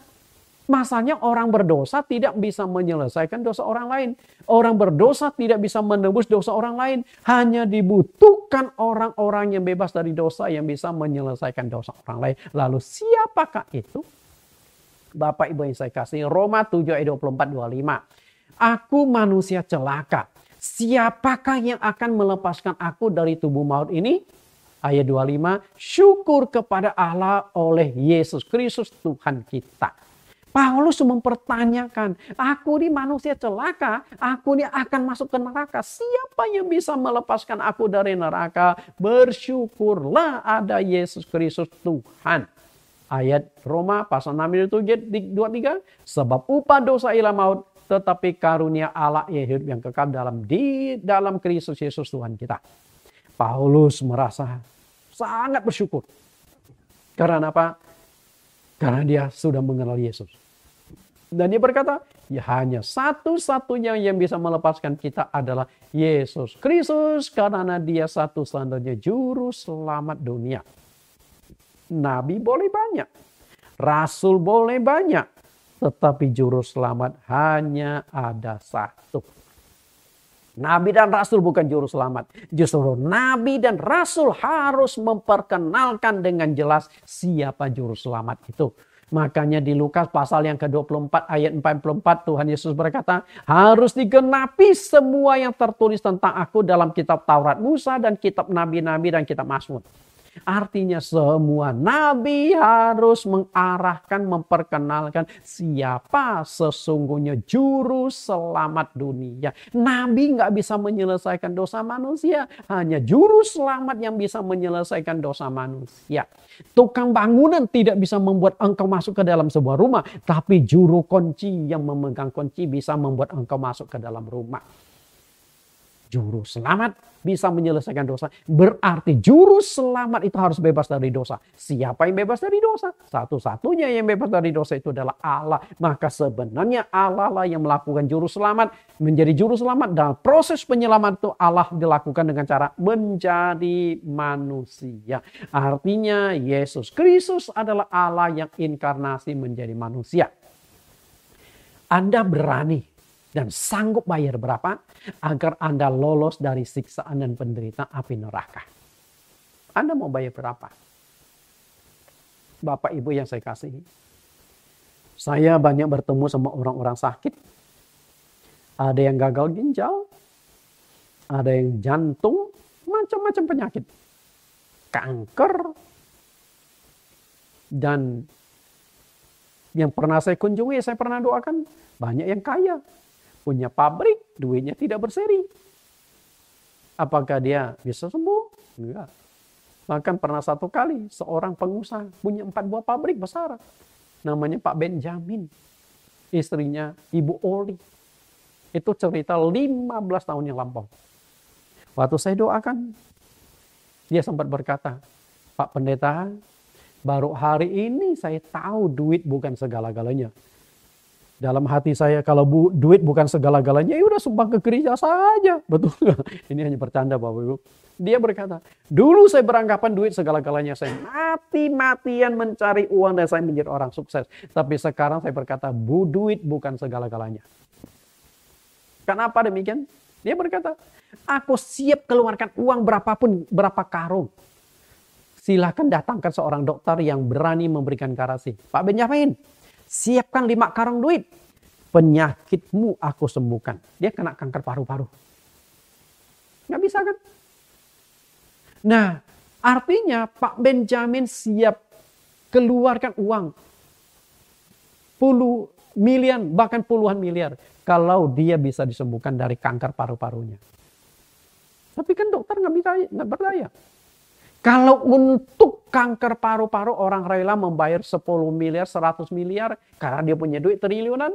Masalahnya orang berdosa tidak bisa menyelesaikan dosa orang lain. Orang berdosa tidak bisa menebus dosa orang lain. Hanya dibutuhkan orang-orang yang bebas dari dosa yang bisa menyelesaikan dosa orang lain. Lalu siapakah itu? Bapak Ibu yang saya kasih, Roma 7 ayat 24-25. Aku manusia celaka. Siapakah yang akan melepaskan aku dari tubuh maut ini? Ayat 25. Syukur kepada Allah oleh Yesus Kristus Tuhan kita. Paulus mempertanyakan. Aku ini manusia celaka. Aku ini akan masuk ke neraka. Siapa yang bisa melepaskan aku dari neraka? Bersyukurlah ada Yesus Kristus Tuhan. Ayat Roma pasal 6 ayat 23. Sebab upah dosa ialah maut. Tetapi karunia Allah yang hidup yang kekal di dalam Kristus Yesus Tuhan kita. Paulus merasa sangat bersyukur. Karena apa? Karena dia sudah mengenal Yesus. Dan dia berkata, ya hanya satu-satunya yang bisa melepaskan kita adalah Yesus Kristus. Karena dia satu-satunya juru selamat dunia. Nabi boleh banyak. Rasul boleh banyak. Tetapi juru selamat hanya ada satu. Nabi dan Rasul bukan juru selamat. Justru Nabi dan Rasul harus memperkenalkan dengan jelas siapa juru selamat itu. Makanya di Lukas pasal yang ke-24 ayat 44 Tuhan Yesus berkata, harus digenapi semua yang tertulis tentang aku dalam kitab Taurat Musa dan kitab Nabi-Nabi dan kitab Mazmur. Artinya semua nabi harus mengarahkan, memperkenalkan siapa sesungguhnya juru selamat dunia. Nabi nggak bisa menyelesaikan dosa manusia. Hanya juru selamat yang bisa menyelesaikan dosa manusia. Tukang bangunan tidak bisa membuat engkau masuk ke dalam sebuah rumah. Tapi juru kunci yang memegang kunci bisa membuat engkau masuk ke dalam rumah. Juru selamat bisa menyelesaikan dosa. Berarti juru selamat itu harus bebas dari dosa. Siapa yang bebas dari dosa? Satu-satunya yang bebas dari dosa itu adalah Allah. Maka sebenarnya Allah lah yang melakukan juru selamat. Menjadi juru selamat dalam proses penyelamat itu Allah dilakukan dengan cara menjadi manusia. Artinya Yesus Kristus adalah Allah yang inkarnasi menjadi manusia. Anda berani dan sanggup bayar berapa agar Anda lolos dari siksaan dan penderitaan api neraka? Anda mau bayar berapa? Bapak Ibu yang saya kasihi, saya banyak bertemu sama orang-orang sakit. Ada yang gagal ginjal, ada yang jantung, macam-macam penyakit, kanker, dan yang pernah saya kunjungi, saya pernah doakan, banyak yang kaya. Punya pabrik, duitnya tidak berseri. Apakah dia bisa sembuh? Enggak. Bahkan pernah satu kali seorang pengusaha punya 4 buah pabrik besar. Namanya Pak Benjamin. Istrinya Ibu Oli. Itu cerita 15 tahun yang lampau. Waktu saya doakan, dia sempat berkata, Pak Pendeta, baru hari ini saya tahu duit bukan segala-galanya. Dalam hati saya, kalau duit bukan segala-galanya, ya udah sumbang ke gereja saja. Betul nggak? Ini hanya bercanda Bapak Ibu. Dia berkata, dulu saya beranggapan duit segala-galanya. Saya mati-matian mencari uang dan saya menjadi orang sukses. Tapi sekarang saya berkata, duit bukan segala-galanya. Kenapa demikian? Dia berkata, aku siap keluarkan uang berapapun, berapa karung. Silakan datangkan seorang dokter yang berani memberikan garansi. Pak Benjamin, siapkan 5 karung duit. Penyakitmu aku sembuhkan. Dia kena kanker paru-paru. Nggak bisa kan? Nah, artinya Pak Benjamin siap keluarkan uang. Miliar, bahkan puluhan miliar. Kalau dia bisa disembuhkan dari kanker paru-parunya. Tapi kan dokter nggak berdaya. Kalau untuk kanker paru-paru orang rela membayar 10 miliar, 100 miliar karena dia punya duit triliunan.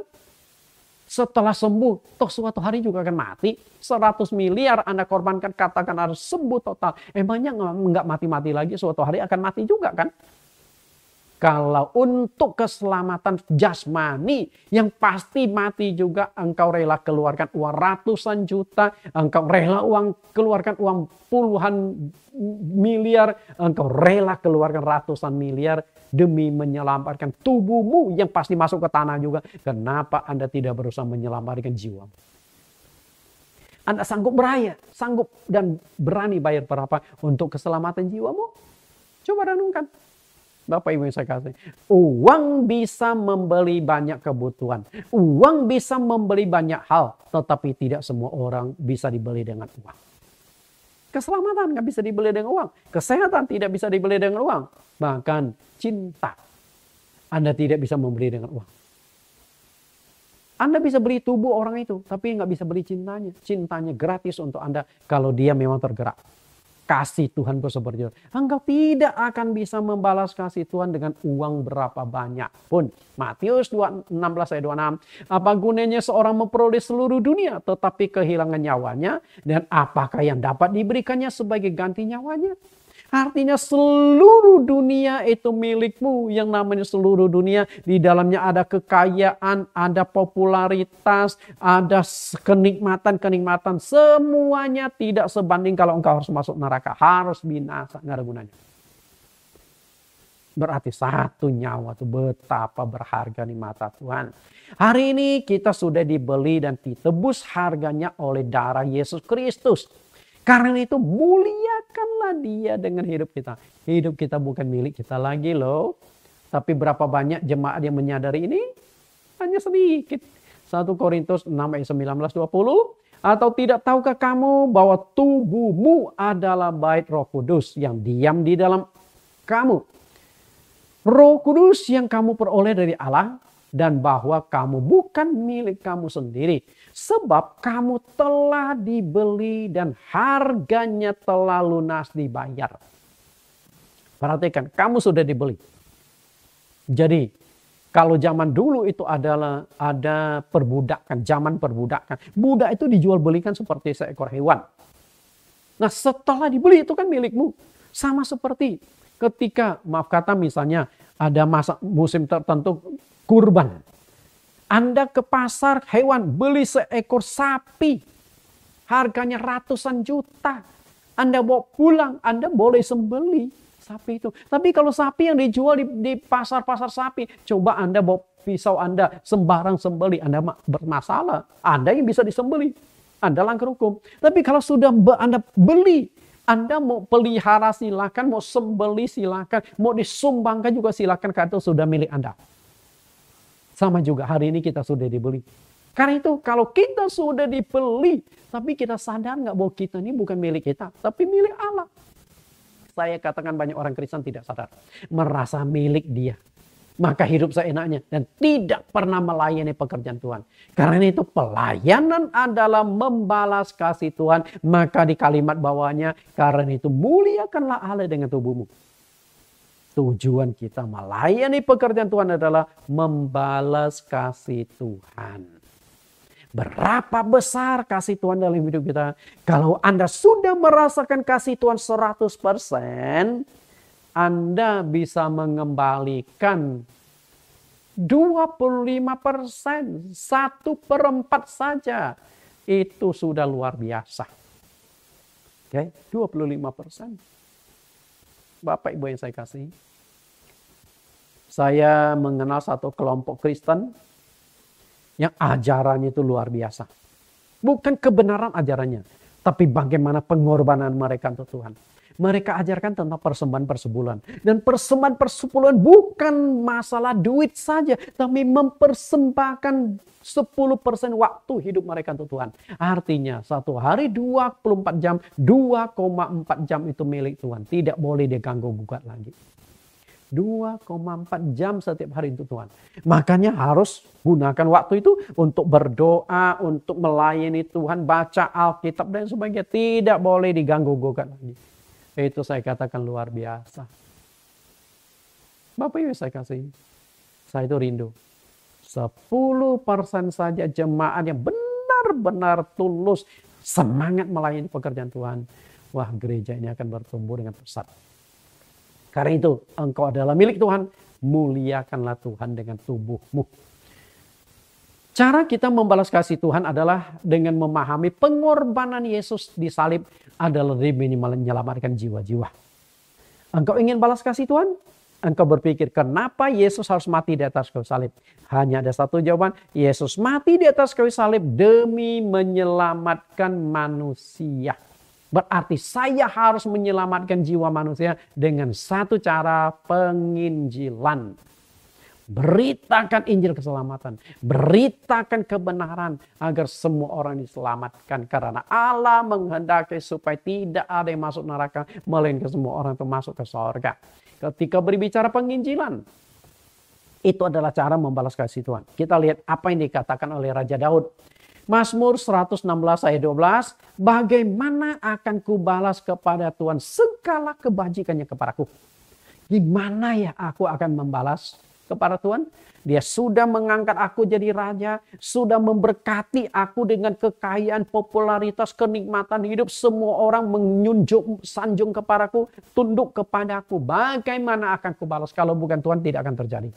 Setelah sembuh, toh suatu hari juga akan mati. 100 miliar Anda korbankan, katakan harus sembuh total. Emangnya nggak mati-mati lagi, suatu hari akan mati juga kan? Kalau untuk keselamatan jasmani yang pasti mati juga, engkau rela keluarkan uang ratusan juta, engkau rela keluarkan uang puluhan miliar, engkau rela keluarkan ratusan miliar demi menyelamatkan tubuhmu yang pasti masuk ke tanah juga. Kenapa Anda tidak berusaha menyelamatkan jiwa? Anda sanggup dan berani bayar berapa untuk keselamatan jiwamu? Coba renungkan. Bapak Ibu yang saya kasih. Uang bisa membeli banyak kebutuhan. Uang bisa membeli banyak hal. Tetapi tidak semua orang bisa dibeli dengan uang. Keselamatan nggak bisa dibeli dengan uang. Kesehatan tidak bisa dibeli dengan uang. Bahkan cinta Anda tidak bisa membeli dengan uang. Anda bisa beli tubuh orang itu. Tapi nggak bisa beli cintanya. Cintanya gratis untuk Anda kalau dia memang tergerak. Kasih Tuhanku seperti itu. Engkau tidak akan bisa membalas kasih Tuhan dengan uang berapa banyak pun. Matius 16 ayat 26. Apa gunanya seorang memperoleh seluruh dunia tetapi kehilangan nyawanya? Dan apakah yang dapat diberikannya sebagai ganti nyawanya? Artinya seluruh dunia itu milikmu. Yang namanya seluruh dunia, di dalamnya ada kekayaan, ada popularitas, ada kenikmatan-kenikmatan. Semuanya tidak sebanding kalau engkau harus masuk neraka. Harus binasa, nggak ada gunanya. Berarti satu nyawa itu betapa berharga di mata Tuhan. Hari ini kita sudah dibeli dan ditebus harganya oleh darah Yesus Kristus. Karena itu muliakanlah dia dengan hidup kita. Hidup kita bukan milik kita lagi loh. Tapi berapa banyak jemaat yang menyadari ini? Hanya sedikit. 1 Korintus 6 ayat 19-20. Atau tidak tahukah kamu bahwa tubuhmu adalah bait Roh Kudus yang diam di dalam kamu. Roh Kudus yang kamu peroleh dari Allah. Dan bahwa kamu bukan milik kamu sendiri. Sebab kamu telah dibeli dan harganya telah lunas dibayar. Perhatikan, kamu sudah dibeli. Jadi, Kalau zaman dulu itu ada perbudakan, zaman perbudakan. Budak itu dijual belikan seperti seekor hewan. Nah setelah dibeli itu kan milikmu. Sama seperti ketika, maaf kata misalnya ada musim tertentu kurban. Anda ke pasar hewan beli seekor sapi. Harganya ratusan juta. Anda bawa pulang, Anda boleh sembeli sapi itu. Tapi kalau sapi yang dijual di pasar-pasar sapi, coba Anda bawa pisau Anda sembarang sembeli, Anda bermasalah. Anda yang bisa disembeli, Anda langgar hukum. Tapi kalau sudah Anda beli, Anda mau pelihara silakan, mau sembeli silakan, mau disumbangkan juga silakan, karena itu sudah milik Anda. Sama juga hari ini kita sudah dibeli. Karena itu kalau kita sudah dibeli, tapi kita sadar nggak bahwa kita ini bukan milik kita, tapi milik Allah. Saya katakan banyak orang Kristen tidak sadar. Merasa milik dia. Maka hidup seenaknya dan tidak pernah melayani pekerjaan Tuhan. Karena itu pelayanan adalah membalas kasih Tuhan. Maka di kalimat bawahnya, karena itu muliakanlah Allah dengan tubuhmu. Tujuan kita melayani pekerjaan Tuhan adalah membalas kasih Tuhan. Berapa besar kasih Tuhan dalam hidup kita? Kalau Anda sudah merasakan kasih Tuhan 100%, Anda bisa mengembalikan 25%, 1/4 saja. Itu sudah luar biasa. Oke, 25%. Bapak Ibu yang saya kasih. Saya mengenal satu kelompok Kristen yang ajarannya itu luar biasa. Bukan kebenaran ajarannya, tapi bagaimana pengorbanan mereka untuk Tuhan. Mereka ajarkan tentang persembahan persepuluhan. Dan persembahan persepuluhan bukan masalah duit saja, tapi mempersembahkan 10% waktu hidup mereka untuk Tuhan. Artinya satu hari 24 jam, 2,4 jam itu milik Tuhan. Tidak boleh diganggu gugat lagi. 2,4 jam setiap hari untuk Tuhan. Makanya harus gunakan waktu itu untuk berdoa, untuk melayani Tuhan, baca Alkitab dan sebagainya. Tidak boleh diganggu gugat lagi. Itu saya katakan luar biasa. Bapak Ibu saya kasih, saya itu rindu. 10% saja jemaat yang benar-benar tulus, semangat melayani pekerjaan Tuhan. Wah, gereja ini akan bertumbuh dengan pesat. Karena itu, engkau adalah milik Tuhan, muliakanlah Tuhan dengan tubuhmu. Cara kita membalas kasih Tuhan adalah dengan memahami pengorbanan Yesus di salib adalah demi menyelamatkan jiwa-jiwa. Engkau ingin balas kasih Tuhan? Engkau berpikir, kenapa Yesus harus mati di atas kayu salib? Hanya ada satu jawaban, Yesus mati di atas kayu salib demi menyelamatkan manusia. Berarti saya harus menyelamatkan jiwa manusia dengan satu cara, penginjilan. Beritakan Injil keselamatan. Beritakan kebenaran agar semua orang diselamatkan. Karena Allah menghendaki supaya tidak ada yang masuk neraka, melainkan semua orang itu masuk ke surga. Ketika berbicara penginjilan, itu adalah cara membalas kasih Tuhan. Kita lihat apa yang dikatakan oleh Raja Daud. Mazmur 116 ayat 12. Bagaimana akan kubalas kepada Tuhan segala kebajikannya kepadaku? Gimana ya aku akan membalas kepada Tuhan? Dia sudah mengangkat aku jadi raja. Sudah memberkati aku dengan kekayaan, popularitas, kenikmatan hidup. Semua orang menunjuk, sanjung kepadaku, tunduk kepadaku. Bagaimana akan kubalas? Kalau bukan Tuhan tidak akan terjadi.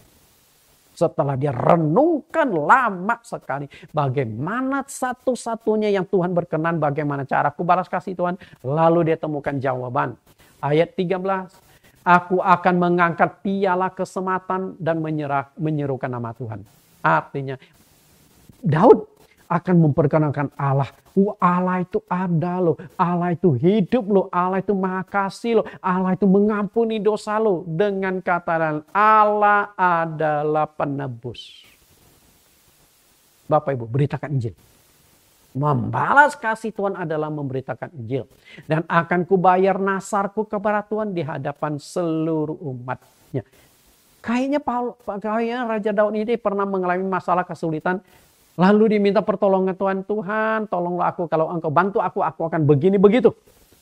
Setelah dia renungkan lama sekali. Bagaimana satu-satunya yang Tuhan berkenan. Bagaimana cara aku balas kasih Tuhan. Lalu dia temukan jawaban. Ayat 13. Aku akan mengangkat piala keselamatan dan menyerukan nama Tuhan. Artinya Daud akan memperkenalkan Allah. Allah itu ada loh. Allah itu hidup loh. Allah itu maha kasih loh. Allah itu mengampuni dosa loh. Dengan kata Allah adalah penebus. Bapak Ibu, beritakan Injil. Membalas kasih Tuhan adalah memberitakan Injil. Dan akan kubayar nasarku kepada Tuhan di hadapan seluruh umatnya. Kayaknya Raja Daud ini pernah mengalami masalah kesulitan. Lalu diminta pertolongan Tuhan. Tuhan, tolonglah aku. Kalau engkau bantu aku akan begini begitu.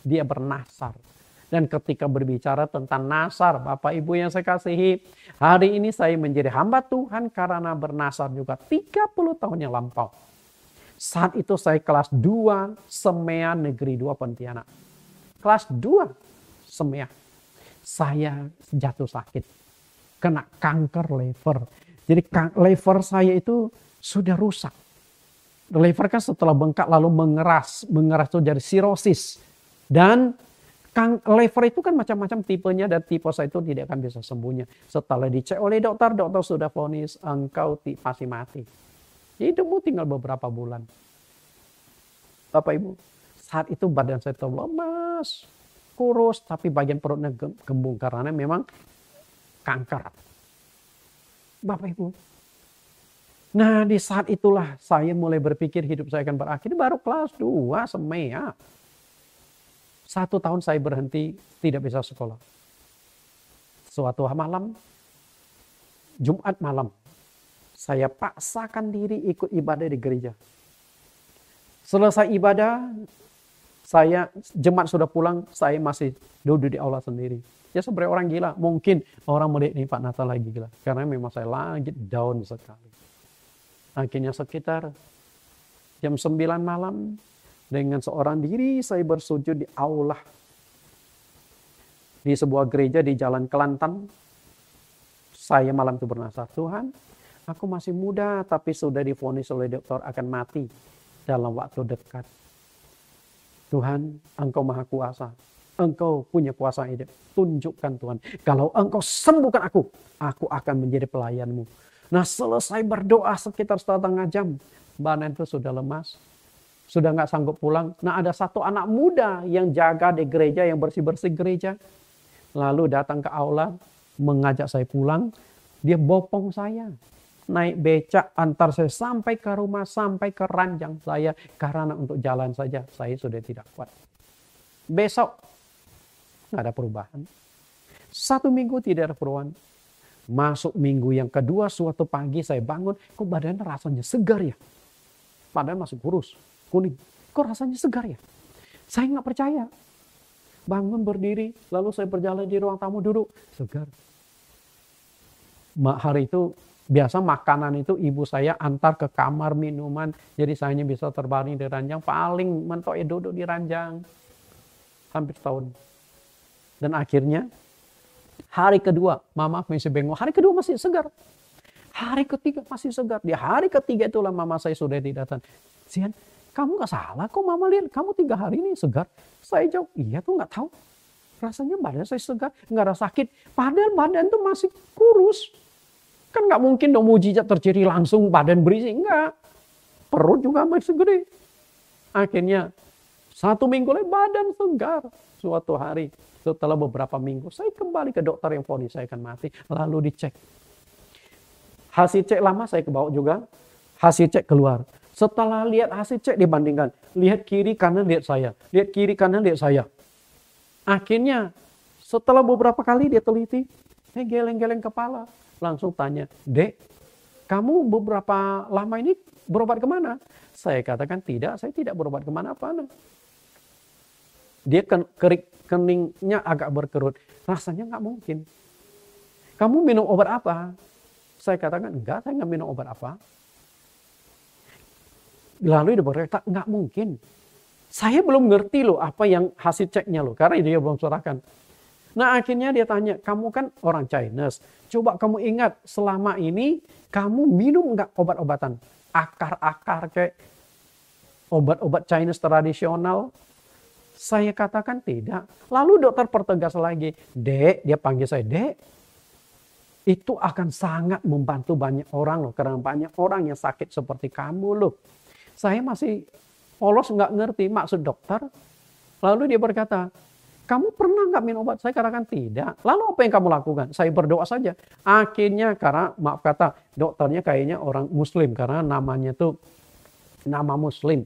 Dia bernasar. Dan ketika berbicara tentang nasar, Bapak Ibu yang saya kasihi, hari ini saya menjadi hamba Tuhan karena bernasar juga 30 tahun yang lampau. Saat itu saya kelas 2 Semea Negeri 2 Pontianak. Kelas 2 Semea. Saya jatuh sakit. Kena kanker lever. Jadi lever saya itu sudah rusak. Lever kan setelah bengkak lalu mengeras. Mengeras itu jadi sirosis. Dan lever itu kan macam-macam tipenya dan tipe saya itu tidak akan bisa sembuhnya. Setelah dicek oleh dokter, dokter sudah vonis engkau pasti mati. Hidupmu tinggal beberapa bulan. Bapak Ibu, saat itu badan saya itu lemas, kurus, tapi bagian perutnya gembung karena memang kanker. Bapak Ibu. Nah di saat itulah saya mulai berpikir hidup saya akan berakhir. Baru kelas 2 Semea. 1 tahun saya berhenti, tidak bisa sekolah. Suatu malam, Jumat malam, saya paksakan diri ikut ibadah di gereja. Selesai ibadah, jemaat sudah pulang, saya masih duduk di aula sendiri. Ya seperti orang gila, mungkin orang melihat ini Pak Nata lagi gila. Karena memang saya lagi down sekali. Akhirnya sekitar jam 9 malam, dengan seorang diri saya bersujud di aula. Di sebuah gereja di Jalan Kelantan. Saya malam itu bernasar, Tuhan, aku masih muda tapi sudah divonis oleh dokter akan mati dalam waktu dekat. Tuhan, Engkau Maha Kuasa. Engkau punya kuasa hidup. Tunjukkan Tuhan. Kalau Engkau sembuhkan aku akan menjadi pelayan-Mu. Nah selesai berdoa sekitar setengah jam. Badan itu sudah lemas. Sudah nggak sanggup pulang. Nah ada satu anak muda yang jaga di gereja, yang bersih-bersih gereja. Lalu datang ke aula, mengajak saya pulang. Dia bopong saya. Naik becak antar saya sampai ke rumah, sampai ke ranjang saya. Karena untuk jalan saja saya sudah tidak kuat. Besok nggak ada perubahan. 1 minggu tidak ada perubahan. Masuk minggu yang kedua, suatu pagi saya bangun. Kok badannya rasanya segar ya? Padahal masih kurus. Kuning. Kok rasanya segar ya? Saya nggak percaya. Bangun berdiri, lalu saya berjalan di ruang tamu duduk. Segar. Hari itu biasa makanan itu ibu saya antar ke kamar minuman. Jadi saya hanya bisa terbaring di ranjang. Paling mentok ya duduk di ranjang. Hampir setahun. Dan akhirnya hari kedua, mama masih bengong. Hari kedua masih segar. Hari ketiga masih segar. Di hari ketiga itulah mama saya sudah datang. Sian, kamu gak salah kok mama lihat kamu 3 hari ini segar. Saya jawab, iya tuh gak tahu. Rasanya badan saya segar, gak ada sakit. Padahal badan tuh masih kurus. Kan gak mungkin dong mujizat terjadi langsung badan berisi. Enggak. Perut juga masih gede. Akhirnya 1 minggu lagi badan segar. Suatu hari setelah beberapa minggu saya kembali ke dokter yang vonis saya akan mati. Lalu dicek. Hasil cek lama saya kebawa juga. Hasil cek keluar. Setelah lihat hasil cek dibandingkan. Lihat kiri kanan lihat saya. Lihat kiri kanan lihat saya. Akhirnya setelah beberapa kali dia teliti. Saya geleng-geleng kepala. Langsung tanya. Dek, kamu beberapa lama ini berobat kemana? Saya katakan tidak. Saya tidak berobat kemana-mana. Dia keningnya agak berkerut. Rasanya nggak mungkin. Kamu minum obat apa? Saya katakan enggak. Saya nggak minum obat apa. Lalu dia berkata, nggak mungkin. Saya belum ngerti loh apa yang hasil ceknya loh. Karena dia belum serahkan. Nah akhirnya dia tanya, kamu kan orang Chinese. Coba kamu ingat selama ini kamu minum nggak obat-obatan? Akar-akar kayak obat-obat Chinese tradisional. Saya katakan tidak. Lalu dokter pertegas lagi. Dek, dia panggil saya, Dek. Itu akan sangat membantu banyak orang loh. Karena banyak orang yang sakit seperti kamu loh. Saya masih polos nggak ngerti maksud dokter. Lalu dia berkata, kamu pernah nggak minum obat? Saya katakan tidak. Lalu apa yang kamu lakukan? Saya berdoa saja. Akhirnya karena maaf kata dokternya kayaknya orang Muslim. Karena namanya tuh nama Muslim.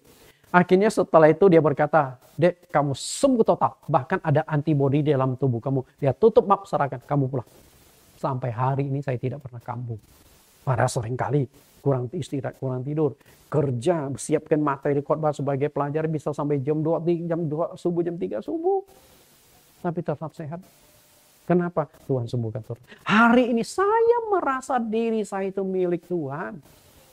Akhirnya setelah itu dia berkata, Dek kamu sembuh total. Bahkan ada antibodi dalam tubuh kamu. Dia tutup map serahkan kamu pulang. Sampai hari ini saya tidak pernah kambuh. Padahal sering kali kurang istirahat, kurang tidur. Kerja, siapkan materi khotbah sebagai pelajar bisa sampai jam 2 subuh, jam 3 subuh. tapi tetap sehat. Kenapa? Tuhan sembuhkan terus. Hari ini saya merasa diri saya itu milik Tuhan.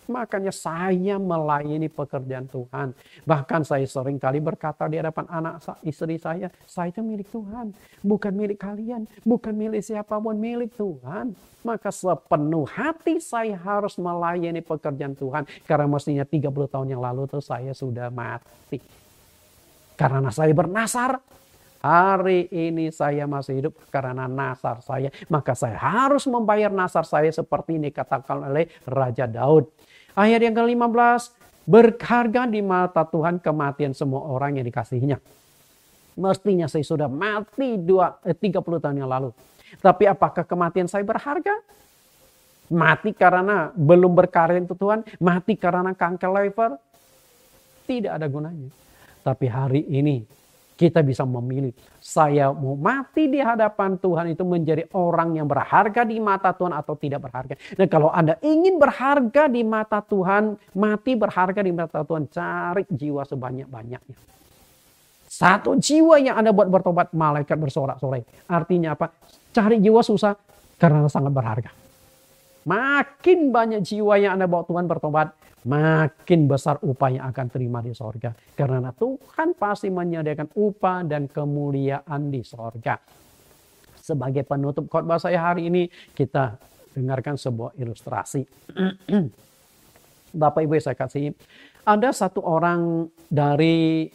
Makanya saya melayani pekerjaan Tuhan. Bahkan saya sering kali berkata di hadapan anak istri saya itu milik Tuhan. Bukan milik kalian, bukan milik siapapun, milik Tuhan. Maka sepenuh hati saya harus melayani pekerjaan Tuhan. Karena mestinya 30 tahun yang lalu tuh saya sudah mati. Karena saya bernasar, hari ini saya masih hidup karena nasar saya. Maka saya harus membayar nasar saya seperti ini dikatakan oleh Raja Daud. Ayat yang ke-15, berharga di mata Tuhan kematian semua orang yang dikasihinya. Mestinya saya sudah mati 30 tahun yang lalu. Tapi apakah kematian saya berharga? Mati karena belum berkarya untuk Tuhan? Mati karena kanker lever? Tidak ada gunanya. Tapi hari ini kita bisa memilih. Saya mau mati di hadapan Tuhan itu menjadi orang yang berharga di mata Tuhan atau tidak berharga. Dan kalau Anda ingin berharga di mata Tuhan, mati berharga di mata Tuhan, cari jiwa sebanyak-banyaknya. Satu jiwa yang Anda buat bertobat, malaikat bersorak-sorai. Artinya apa? Cari jiwa susah karena sangat berharga. Makin banyak jiwa yang Anda bawa Tuhan bertobat, makin besar upah yang akan terima di sorga. Karena Tuhan pasti menyediakan upah dan kemuliaan di sorga. Sebagai penutup khotbah saya hari ini, kita dengarkan sebuah ilustrasi. Bapak Ibu saya kasih, ada satu orang dari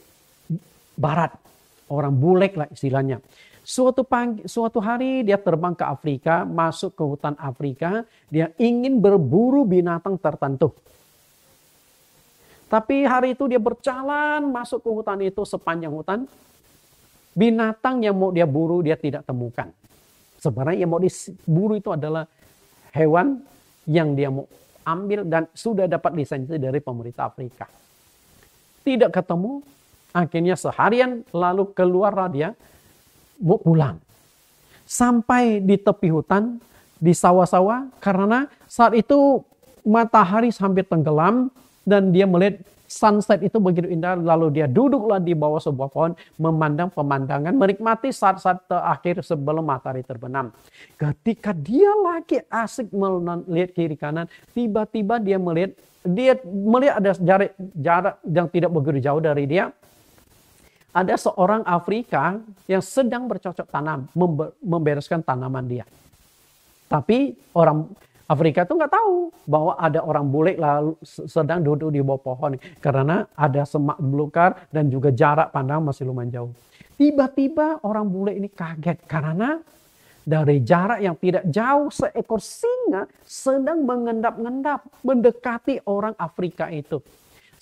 barat, orang bulek lah istilahnya. Suatu hari dia terbang ke Afrika, masuk ke hutan Afrika, dia ingin berburu binatang tertentu. Tapi hari itu dia berjalan masuk ke hutan itu sepanjang hutan. Binatang yang mau dia buru dia tidak temukan. Sebenarnya yang mau diburu itu adalah hewan yang dia mau ambil dan sudah dapat lisensi dari pemerintah Afrika. Tidak ketemu, akhirnya seharian lalu keluarlah dia mau pulang. Sampai di tepi hutan, di sawah-sawah, karena saat itu matahari hampir tenggelam, dan dia melihat sunset itu begitu indah. Lalu dia duduklah di bawah sebuah pohon, memandang pemandangan, menikmati saat-saat terakhir sebelum matahari terbenam. Ketika dia lagi asik melihat kiri kanan, tiba-tiba dia melihat ada jarak yang tidak begitu jauh dari dia. Ada seorang Afrika yang sedang bercocok tanam, membereskan tanaman dia. Tapi orang Afrika itu nggak tahu bahwa ada orang bule lalu sedang duduk di bawah pohon. Karena ada semak belukar dan juga jarak pandang masih lumayan jauh. Tiba-tiba orang bule ini kaget karena dari jarak yang tidak jauh seekor singa sedang mengendap-endap mendekati orang Afrika itu.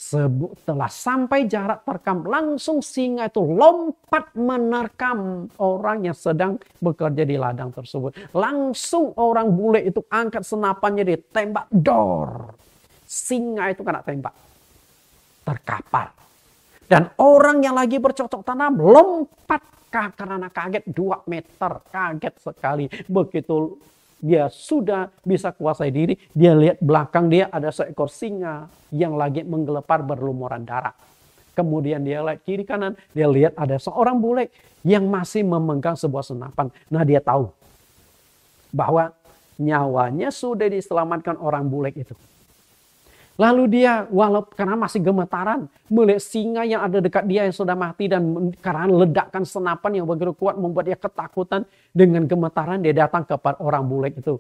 Setelah sampai jarak terkam, langsung singa itu lompat menerkam orang yang sedang bekerja di ladang tersebut. Langsung orang bule itu angkat senapannya, ditembak, dor. Singa itu kena tembak, terkapar. Dan orang yang lagi bercocok tanam lompat karena kaget 2 meter, kaget sekali. Begitu dia sudah bisa kuasai diri, dia lihat belakang dia ada seekor singa yang lagi menggelepar berlumuran darah. Kemudian dia lihat kiri kanan, dia lihat ada seorang bule yang masih memegang sebuah senapan. Nah, dia tahu bahwa nyawanya sudah diselamatkan orang bule itu. Lalu dia karena masih gemetaran melihat singa yang ada dekat dia yang sudah mati, dan karena ledakan senapan yang begitu kuat membuat dia ketakutan. Dengan gemetaran dia datang kepada orang bule itu.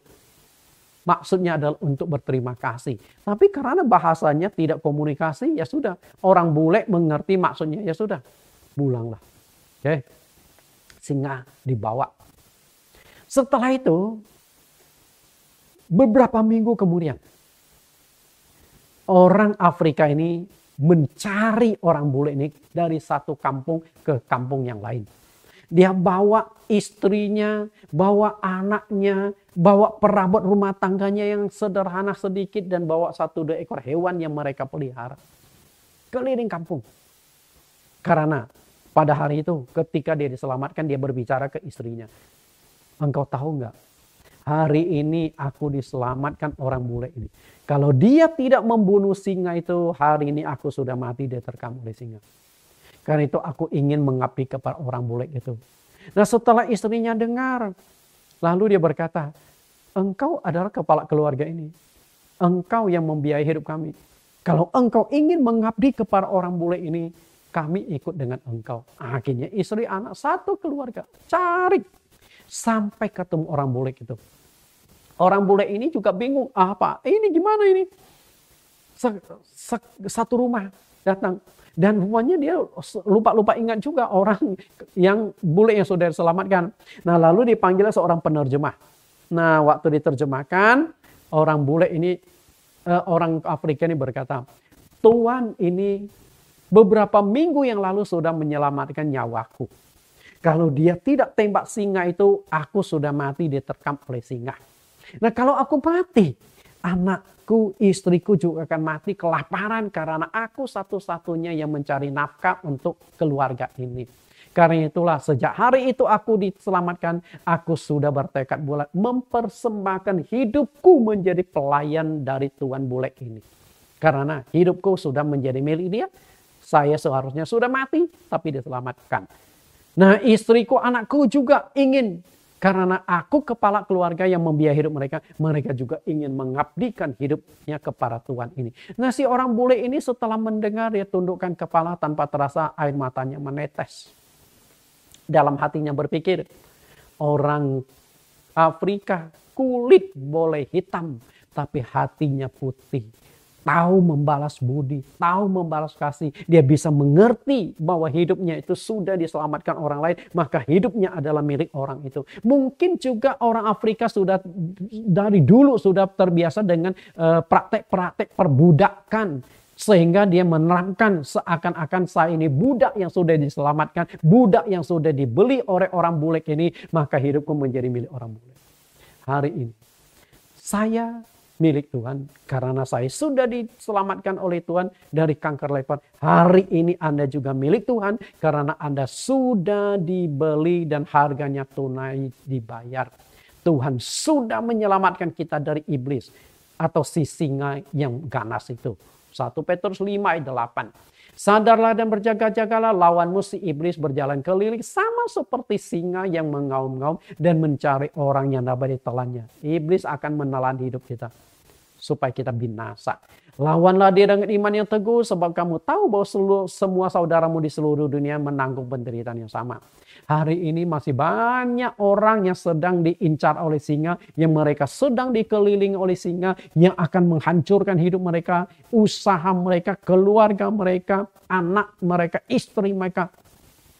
Maksudnya adalah untuk berterima kasih. Tapi karena bahasanya tidak komunikasi, ya sudah. Orang bule mengerti maksudnya, ya sudah. Pulanglah. Oke. Singa dibawa. Setelah itu, beberapa minggu kemudian, orang Afrika ini mencari orang bule ini dari satu kampung ke kampung yang lain. Dia bawa istrinya, bawa anaknya, bawa perabot rumah tangganya yang sederhana sedikit, dan bawa 1-2 ekor hewan yang mereka pelihara. Keliling kampung. Karena pada hari itu ketika dia diselamatkan, dia berbicara ke istrinya. Engkau tahu nggak? Hari ini aku diselamatkan orang bule ini. Kalau dia tidak membunuh singa itu, hari ini aku sudah mati, dia terkam oleh singa. Karena itu aku ingin mengabdi kepada orang bule itu. Nah setelah istrinya dengar, lalu dia berkata, engkau adalah kepala keluarga ini. Engkau yang membiayai hidup kami. Kalau engkau ingin mengabdi kepada orang bule ini, kami ikut dengan engkau. Akhirnya istri, anak, satu keluarga cari sampai ketemu orang bule itu. Orang bule ini juga bingung, apa ini gimana ini? Satu rumah datang. Dan rupanya dia lupa ingat juga orang yang bule yang sudah diselamatkan. Nah lalu dipanggil seorang penerjemah. Nah waktu diterjemahkan, orang bule ini, orang Afrika ini berkata, Tuhan ini beberapa minggu yang lalu sudah menyelamatkan nyawaku. Kalau dia tidak tembak singa itu, aku sudah mati diterkam oleh singa. Nah kalau aku mati, anakku, istriku juga akan mati kelaparan karena aku satu-satunya yang mencari nafkah untuk keluarga ini. Karena itulah sejak hari itu aku diselamatkan, aku sudah bertekad bulat mempersembahkan hidupku menjadi pelayan dari Tuan bule ini. Karena hidupku sudah menjadi milik dia, saya seharusnya sudah mati tapi diselamatkan. Nah istriku, anakku juga ingin. Karena aku kepala keluarga yang membiayai hidup mereka, mereka juga ingin mengabdikan hidupnya kepada Tuhan ini. Nah si orang bule ini setelah mendengar, dia tundukkan kepala tanpa terasa air matanya menetes. Dalam hatinya berpikir, orang Afrika kulit boleh hitam, tapi hatinya putih. Tahu membalas budi, tahu membalas kasih. Dia bisa mengerti bahwa hidupnya itu sudah diselamatkan orang lain, maka hidupnya adalah milik orang itu. Mungkin juga orang Afrika sudah dari dulu sudah terbiasa dengan praktek-praktek perbudakan. Sehingga dia menerangkan seakan-akan saya ini budak yang sudah diselamatkan, budak yang sudah dibeli oleh orang bule ini, maka hidupku menjadi milik orang bule. Hari ini, saya milik Tuhan karena saya sudah diselamatkan oleh Tuhan dari kanker leukemia. Hari ini Anda juga milik Tuhan karena Anda sudah dibeli dan harganya tunai dibayar. Tuhan sudah menyelamatkan kita dari iblis atau si singa yang ganas itu. 1 Petrus 5 ayat 8. Sadarlah dan berjaga-jagalah, lawanmu si iblis berjalan keliling sama seperti singa yang mengaum-ngaum dan mencari orang yang dapat ditelannya. Iblis akan menelan hidup kita supaya kita binasa. Lawanlah dia dengan iman yang teguh sebab kamu tahu bahwa semua saudaramu di seluruh dunia menanggung penderitaan yang sama. Hari ini masih banyak orang yang sedang diincar oleh singa, yang mereka sedang dikelilingi oleh singa yang akan menghancurkan hidup mereka, usaha mereka, keluarga mereka, anak mereka, istri mereka.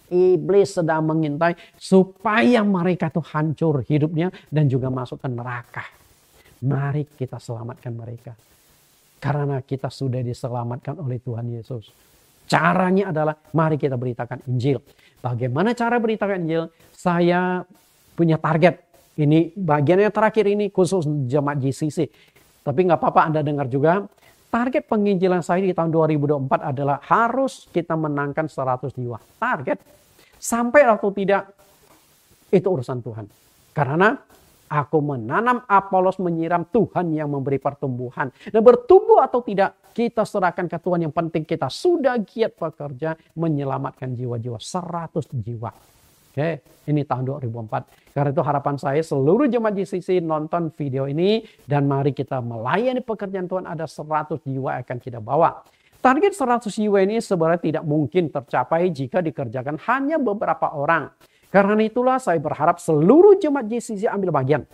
Iblis sedang mengintai supaya mereka tuh hancur hidupnya dan juga masuk ke neraka. Mari kita selamatkan mereka. Karena kita sudah diselamatkan oleh Tuhan Yesus. Caranya adalah mari kita beritakan Injil. Bagaimana cara beritakan Injil? Saya punya target. Ini bagian yang terakhir ini khusus jemaat GCC. Tapi nggak apa-apa Anda dengar juga. Target penginjilan saya di tahun 2024 adalah harus kita menangkan 100 jiwa. Target. Sampai atau tidak, itu urusan Tuhan. Karena aku menanam, Apolos menyiram, Tuhan yang memberi pertumbuhan. Dan bertumbuh atau tidak, kita serahkan ke Tuhan. Yang penting kita sudah giat bekerja menyelamatkan jiwa-jiwa. 100 jiwa. Oke, ini tahun 2004. Karena itu harapan saya seluruh jemaat GCC nonton video ini. Dan mari kita melayani pekerjaan Tuhan. Ada 100 jiwa yang akan kita bawa. Target 100 jiwa ini sebenarnya tidak mungkin tercapai jika dikerjakan hanya beberapa orang. Karena itulah saya berharap seluruh jemaat GCC ambil bagian.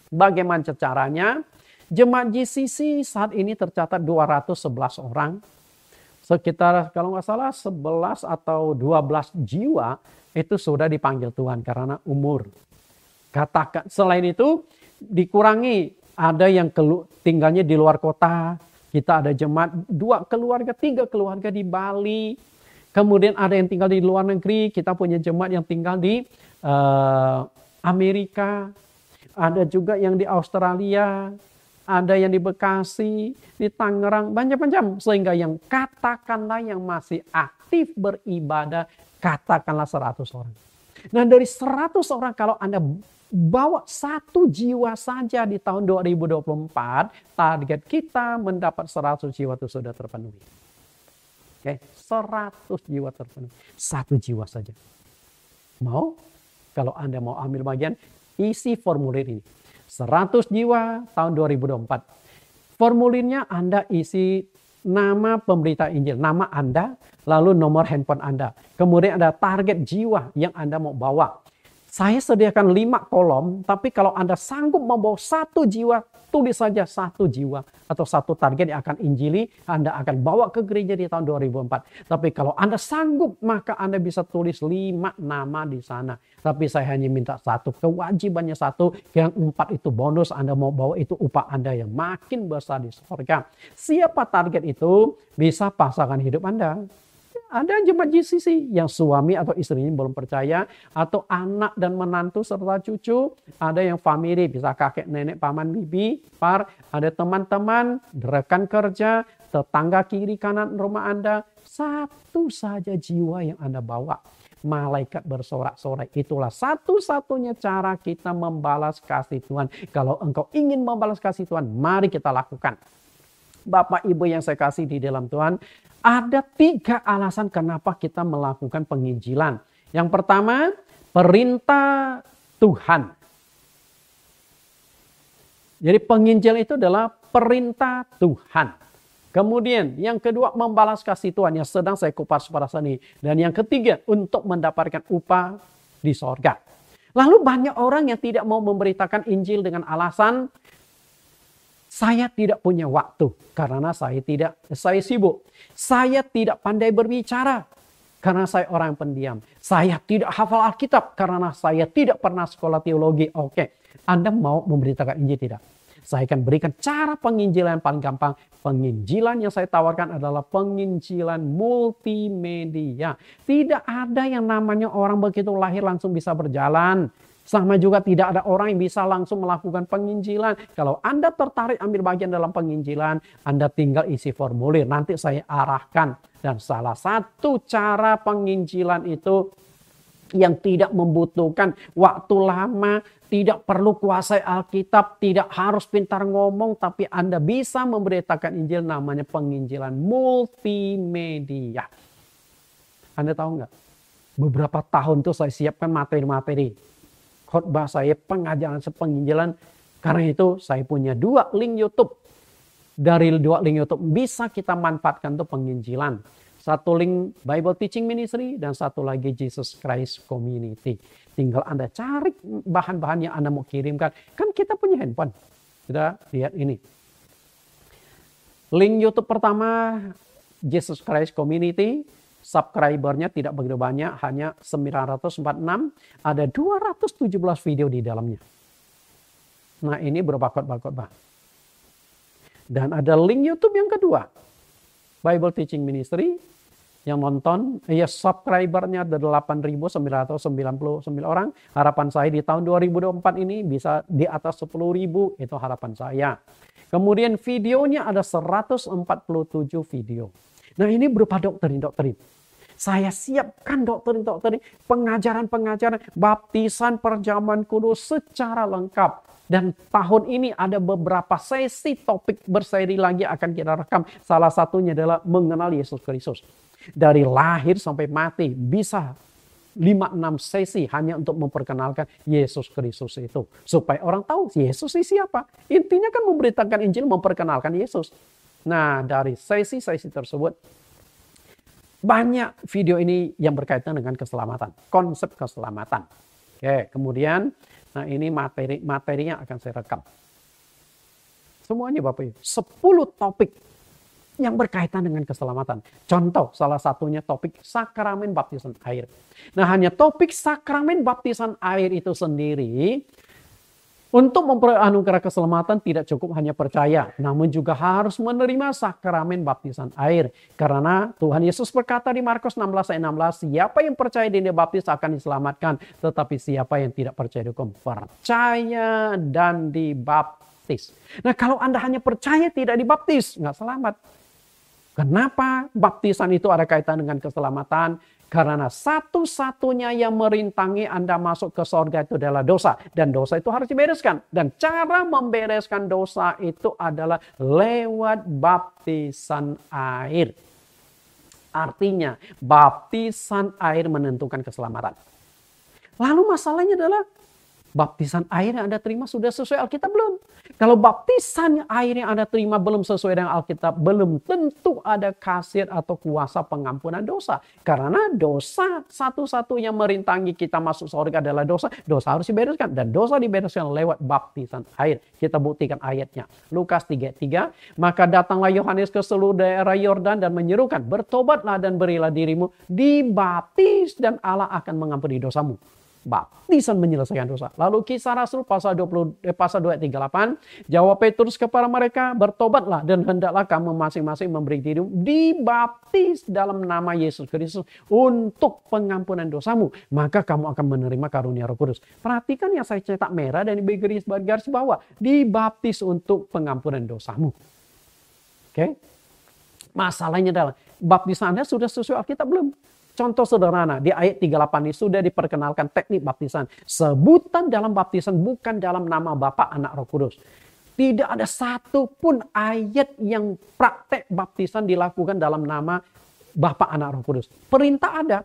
Bagaimana caranya? Jemaat GCC saat ini tercatat 211 orang. Sekitar kalau nggak salah 11 atau 12 jiwa itu sudah dipanggil Tuhan karena umur. Katakan selain itu dikurangi, ada yang tinggalnya di luar kota. Kita ada jemaat 2 keluarga, 3 keluarga di Bali. Kemudian ada yang tinggal di luar negeri, kita punya jemaat yang tinggal di Amerika, ada juga yang di Australia, ada yang di Bekasi, di Tangerang, banyak macam. Sehingga yang katakanlah yang masih aktif beribadah, katakanlah 100 orang. Nah dari 100 orang kalau Anda bawa 1 jiwa saja di tahun 2024, target kita mendapat 100 jiwa itu sudah terpenuhi. Oke, 100 jiwa terpenuhi. 1 jiwa saja. Mau? Kalau Anda mau ambil bagian, isi formulir ini. 100 jiwa tahun 2024. Formulirnya Anda isi nama pemberita Injil, nama Anda, lalu nomor handphone Anda. Kemudian ada target jiwa yang Anda mau bawa. Saya sediakan 5 kolom, tapi kalau Anda sanggup membawa 1 jiwa, tulis saja 1 jiwa atau 1 target yang akan injili, Anda akan bawa ke gereja di tahun 2004. Tapi kalau Anda sanggup, maka Anda bisa tulis 5 nama di sana. Tapi saya hanya minta 1, kewajibannya 1, yang 4 itu bonus. Anda mau bawa itu upah Anda yang makin besar di surga. Siapa target itu? Bisa pasangan hidup Anda. Ada jemaat GCC yang suami atau istrinya belum percaya, atau anak dan menantu serta cucu, ada yang family, bisa kakek, nenek, paman, bibi, par, ada teman-teman, rekan kerja, tetangga kiri kanan rumah Anda. 1 saja jiwa yang Anda bawa. Malaikat bersorak-sorai. Itulah satu-satunya cara kita membalas kasih Tuhan. Kalau engkau ingin membalas kasih Tuhan, mari kita lakukan. Bapak Ibu yang saya kasih di dalam Tuhan, ada 3 alasan kenapa kita melakukan penginjilan. Yang pertama, perintah Tuhan. Jadi penginjilan itu adalah perintah Tuhan. Kemudian yang kedua, membalas kasih Tuhan yang sedang saya kupas pada saat ini. Dan yang ketiga, untuk mendapatkan upah di sorga. Lalu banyak orang yang tidak mau memberitakan Injil dengan alasan, saya tidak punya waktu karena saya sibuk. Saya tidak pandai berbicara karena saya orang pendiam. Saya tidak hafal Alkitab karena saya tidak pernah sekolah teologi. Oke, Anda mau memberitakan Injil tidak? Saya akan berikan cara penginjilan paling gampang. Penginjilan yang saya tawarkan adalah penginjilan multimedia. Tidak ada yang namanya orang begitu lahir langsung bisa berjalan. Sama juga tidak ada orang yang bisa langsung melakukan penginjilan. Kalau Anda tertarik ambil bagian dalam penginjilan, Anda tinggal isi formulir. Nanti saya arahkan. Dan salah satu cara penginjilan itu yang tidak membutuhkan waktu lama, tidak perlu kuasai Alkitab, tidak harus pintar ngomong, tapi Anda bisa memberitakan Injil, namanya penginjilan multimedia. Anda tahu nggak? Beberapa tahun tuh saya siapkan materi-materi. Khotbah saya, pengajaran penginjilan. Karena itu saya punya 2 link YouTube. Dari 2 link YouTube bisa kita manfaatkan untuk penginjilan. 1 link Bible Teaching Ministry dan 1 lagi Jesus Christ Community. Tinggal Anda cari bahan-bahan yang Anda mau kirimkan. Kan kita punya handphone. Kita lihat ini. Link YouTube pertama Jesus Christ Community. Subscribernya tidak begitu banyak, hanya 946. Ada 217 video di dalamnya. Nah, ini berupa khotbah-khotbah. Dan ada link YouTube yang kedua. Bible Teaching Ministry. Yang nonton, subscribernya ada 8.999 orang. Harapan saya di tahun 2024 ini bisa di atas 10.000. Itu harapan saya. Kemudian videonya ada 147 video. Nah, ini berupa doktrin. Saya siapkan doktrin, pengajaran-pengajaran, baptisan, perjamuan kudus secara lengkap. Dan tahun ini ada beberapa sesi topik berseri lagi akan kita rekam. Salah satunya adalah mengenal Yesus Kristus. Dari lahir sampai mati bisa 5-6 sesi hanya untuk memperkenalkan Yesus Kristus itu. Supaya orang tahu Yesus ini siapa. Intinya kan memberitakan Injil, memperkenalkan Yesus. Nah, dari sesi-sesi tersebut, banyak video ini yang berkaitan dengan keselamatan. Konsep keselamatan. Oke, kemudian, nah ini materinya akan saya rekam. Semuanya Bapak Ibu. 10 topik yang berkaitan dengan keselamatan. Contoh, salah satunya topik sakramen baptisan air. Nah, hanya topik sakramen baptisan air itu sendiri, untuk memperoleh keselamatan tidak cukup hanya percaya, namun juga harus menerima sakramen baptisan air. Karena Tuhan Yesus berkata di Markus 16 ayat 16, siapa yang percaya dan dibaptis akan diselamatkan, tetapi siapa yang tidak percaya dihukum. Percaya dan dibaptis. Nah, kalau Anda hanya percaya tidak dibaptis, nggak selamat. Kenapa baptisan itu ada kaitan dengan keselamatan? Karena satu-satunya yang merintangi Anda masuk ke sorga itu adalah dosa. Dan dosa itu harus dibereskan. Dan cara membereskan dosa itu adalah lewat baptisan air. Artinya baptisan air menentukan keselamatan. Lalu masalahnya adalah baptisan air yang Anda terima sudah sesuai Alkitab belum? Kalau baptisan air yang Anda terima belum sesuai dengan Alkitab, belum tentu ada khasiat atau kuasa pengampunan dosa. Karena dosa satu-satunya merintangi kita masuk surga adalah dosa. Dosa harus dibereskan dan dosa dibereskan lewat baptisan air. Kita buktikan ayatnya. Lukas 3:3, maka datanglah Yohanes ke seluruh daerah Yordan dan menyerukan, bertobatlah dan berilah dirimu dibaptis dan Allah akan mengampuni dosamu. Baptisan menyelesaikan dosa. Lalu Kisah Rasul pasal 2 ayat 38, jawab Petrus kepada mereka, bertobatlah dan hendaklah kamu masing-masing memberi dirimu dibaptis dalam nama Yesus Kristus untuk pengampunan dosamu, maka kamu akan menerima karunia Roh Kudus. Perhatikan yang saya cetak merah dan di garis bawah, dibaptis untuk pengampunan dosamu. Oke? Masalahnya adalah baptisan Anda sudah sesuai Alkitab belum? Contoh sederhana, di ayat 38 ini sudah diperkenalkan teknik baptisan. Sebutan dalam baptisan bukan dalam nama Bapa, Anak, Roh Kudus. Tidak ada satupun ayat yang praktek baptisan dilakukan dalam nama Bapa, Anak, Roh Kudus. Perintah ada.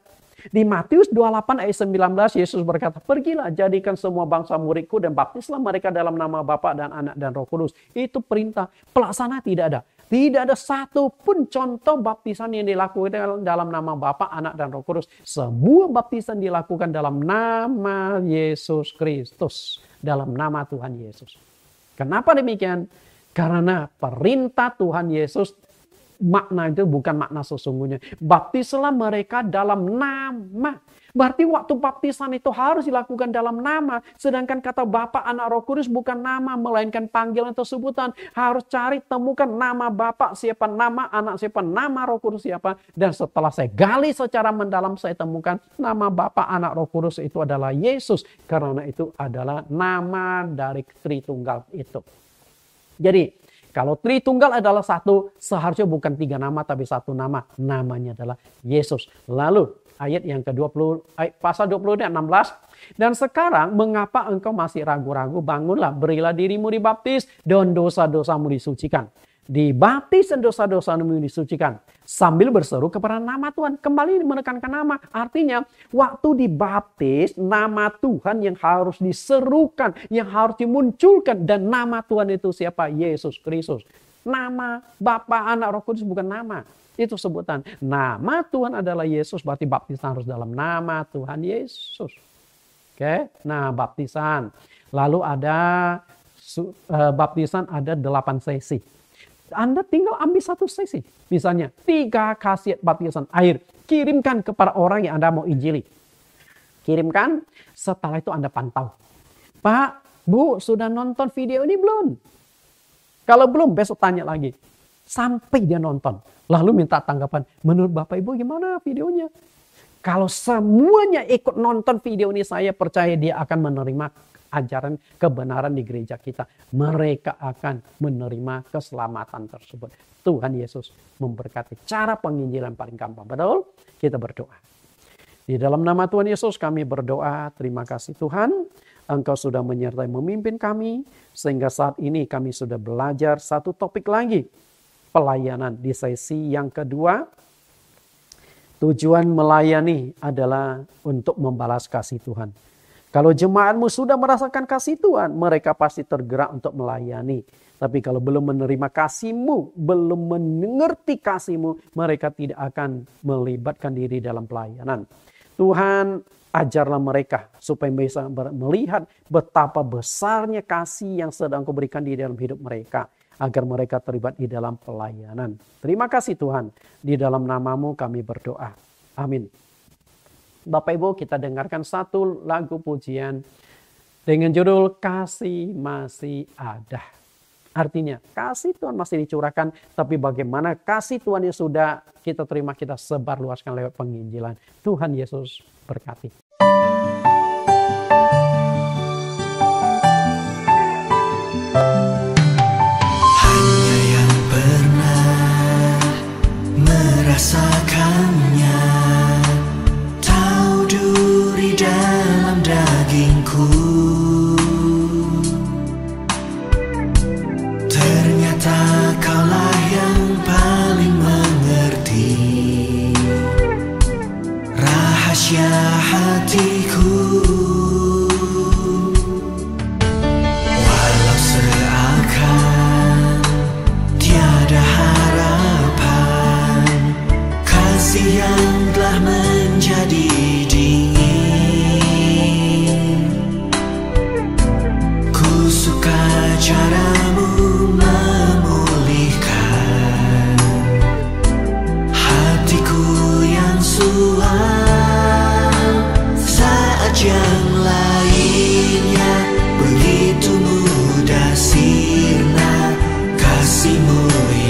Di Matius 28 ayat 19 Yesus berkata, pergilah jadikan semua bangsa muridku dan baptislah mereka dalam nama Bapa dan Anak dan Roh Kudus. Itu perintah. Pelaksana tidak ada. Tidak ada satupun contoh baptisan yang dilakukan dalam nama Bapa, Anak, dan Roh Kudus. Semua baptisan dilakukan dalam nama Yesus Kristus. Dalam nama Tuhan Yesus. Kenapa demikian? Karena perintah Tuhan Yesus, makna itu bukan makna sesungguhnya. Baptislah mereka dalam nama. Berarti waktu baptisan itu harus dilakukan dalam nama. Sedangkan kata Bapa, Anak, Roh Kudus bukan nama, melainkan panggilan atau sebutan. Harus cari, temukan nama Bapa siapa, nama Anak siapa, nama Roh Kudus siapa. Dan setelah saya gali secara mendalam, saya temukan nama Bapa, Anak, Roh Kudus itu adalah Yesus. Karena itu adalah nama dari Tritunggal itu. Jadi, kalau Tritunggal adalah satu, seharusnya bukan 3 nama tapi 1 nama. Namanya adalah Yesus. Lalu ayat yang ke-20, pasal 20 ayat 16. Dan sekarang mengapa engkau masih ragu-ragu? Bangunlah, berilah dirimu dibaptis dan dosa-dosamu disucikan. Dibaptis dan dosa-dosamu disucikan. Sambil berseru kepada nama Tuhan. Kembali menekankan nama. Artinya waktu dibaptis, nama Tuhan yang harus diserukan, yang harus dimunculkan. Dan nama Tuhan itu siapa? Yesus Kristus. Nama Bapa, Anak, Roh Kudus bukan nama. Itu sebutan. Nama Tuhan adalah Yesus, berarti baptisan harus dalam nama Tuhan Yesus. Oke, nah baptisan. Lalu ada baptisan ada 8 sesi. Anda tinggal ambil 1 sesi. Misalnya 3 khasiat baptisan air. Kirimkan kepada orang yang Anda mau injili. Kirimkan, setelah itu Anda pantau. Pak, Bu, sudah nonton video ini belum? Kalau belum, besok tanya lagi. Sampai dia nonton. Lalu minta tanggapan. Menurut Bapak Ibu gimana videonya? Kalau semuanya ikut nonton video ini, saya percaya dia akan menerima ajaran kebenaran di gereja kita. Mereka akan menerima keselamatan tersebut. Tuhan Yesus memberkati. Cara penginjilan paling gampang. Betul? Kita berdoa. Di dalam nama Tuhan Yesus kami berdoa. Terima kasih Tuhan. Engkau sudah menyertai memimpin kami. Sehingga saat ini kami sudah belajar 1 topik lagi. Pelayanan di sesi yang kedua. Tujuan melayani adalah untuk membalas kasih Tuhan. Kalau jemaatmu sudah merasakan kasih Tuhan, mereka pasti tergerak untuk melayani. Tapi kalau belum menerima kasih-Mu, belum mengerti kasih-Mu, mereka tidak akan melibatkan diri dalam pelayanan. Tuhan, ajarlah mereka supaya bisa melihat betapa besarnya kasih yang sedang Kau berikan di dalam hidup mereka. Agar mereka terlibat di dalam pelayanan. Terima kasih Tuhan. Di dalam nama-Mu kami berdoa. Amin. Bapak Ibu, kita dengarkan 1 lagu pujian dengan judul Kasih Masih Ada. Artinya kasih Tuhan masih dicurahkan, tapi bagaimana kasih Tuhan yang sudah kita terima, kita sebarluaskan lewat penginjilan. Tuhan Yesus berkati. Hanya yang pernah merasakannya tahu duri dalam dagingku. Ternyata Kaulah yang paling mengerti rahasia hati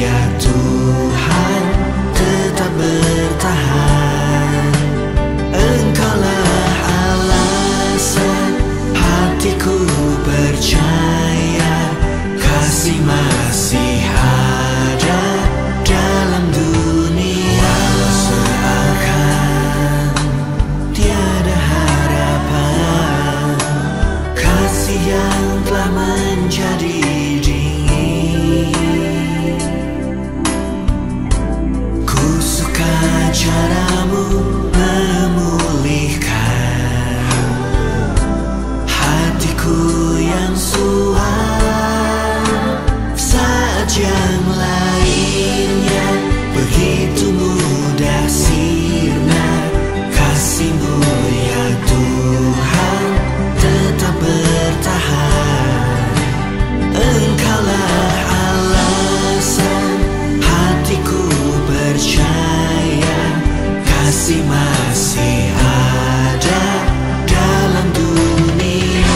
ya Tuhan tetap bertahan. Engkaulah alasan hatiku percaya, kasih masih ada dalam dunia. Seakan tiada harapan, kasih yang telah menjadi dingin. Ku suka caramu memulihkan hatiku yang suam. Saat yang lainnya begitu mudah sirna, kasih-Mu ya Tuhan tetap bertahan. Engkaulah alasan hatiku percaya, kasih masih ada dalam dunia.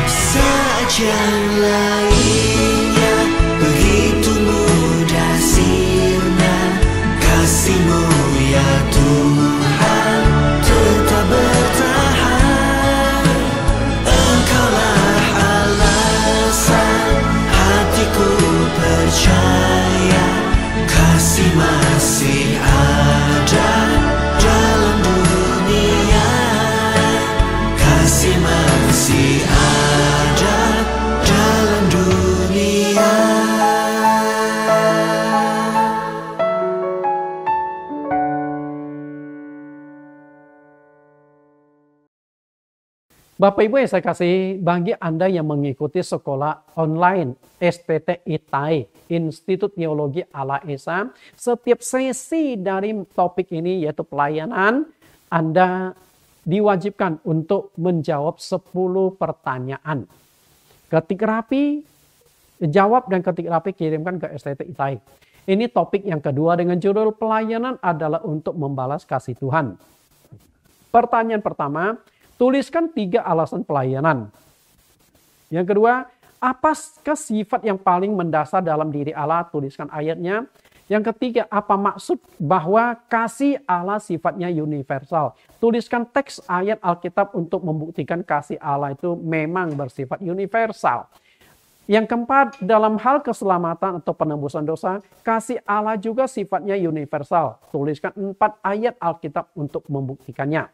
Saat yang lainnya begitu mudah sirna, kasih-Mu ya Tuhan tetap bertahan. Engkaulah alasan hatiku percaya, kasih masih ada dalam dunia. Kasih masih ada dalam dunia. Bapak Ibu yang saya kasih, bagi Anda yang mengikuti sekolah online STT ITAI, Institut Teologi Allah Esa, setiap sesi dari topik ini yaitu pelayanan, Anda diwajibkan untuk menjawab 10 pertanyaan. Ketik rapi, jawab dan ketik rapi kirimkan ke STT ITAI. Ini topik yang kedua dengan judul pelayanan adalah untuk membalas kasih Tuhan. Pertanyaan pertama, tuliskan 3 alasan pelayanan. Yang kedua, apakah sifat yang paling mendasar dalam diri Allah? Tuliskan ayatnya. Yang ketiga, apa maksud bahwa kasih Allah sifatnya universal? Tuliskan teks ayat Alkitab untuk membuktikan kasih Allah itu memang bersifat universal. Yang keempat, dalam hal keselamatan atau penebusan dosa, kasih Allah juga sifatnya universal. Tuliskan 4 ayat Alkitab untuk membuktikannya.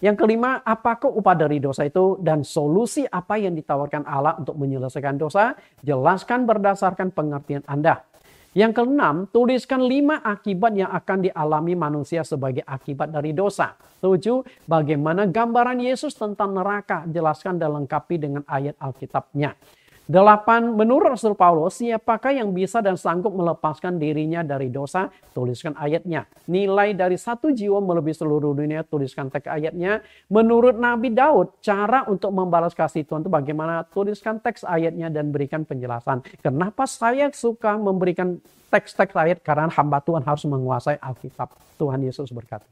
Yang kelima, apakah upah dari dosa itu dan solusi apa yang ditawarkan Allah untuk menyelesaikan dosa? Jelaskan berdasarkan pengertian Anda. Yang keenam, tuliskan 5 akibat yang akan dialami manusia sebagai akibat dari dosa. 7, bagaimana gambaran Yesus tentang neraka? Jelaskan dan lengkapi dengan ayat Alkitabnya. 8, menurut Rasul Paulus, siapakah yang bisa dan sanggup melepaskan dirinya dari dosa? Tuliskan ayatnya. Nilai dari 1 jiwa melebihi seluruh dunia, tuliskan teks ayatnya. Menurut Nabi Daud, cara untuk membalas kasih Tuhan itu bagaimana? Tuliskan teks ayatnya dan berikan penjelasan. Kenapa saya suka memberikan teks-teks ayat? Karena hamba Tuhan harus menguasai Alkitab. Tuhan Yesus berkata.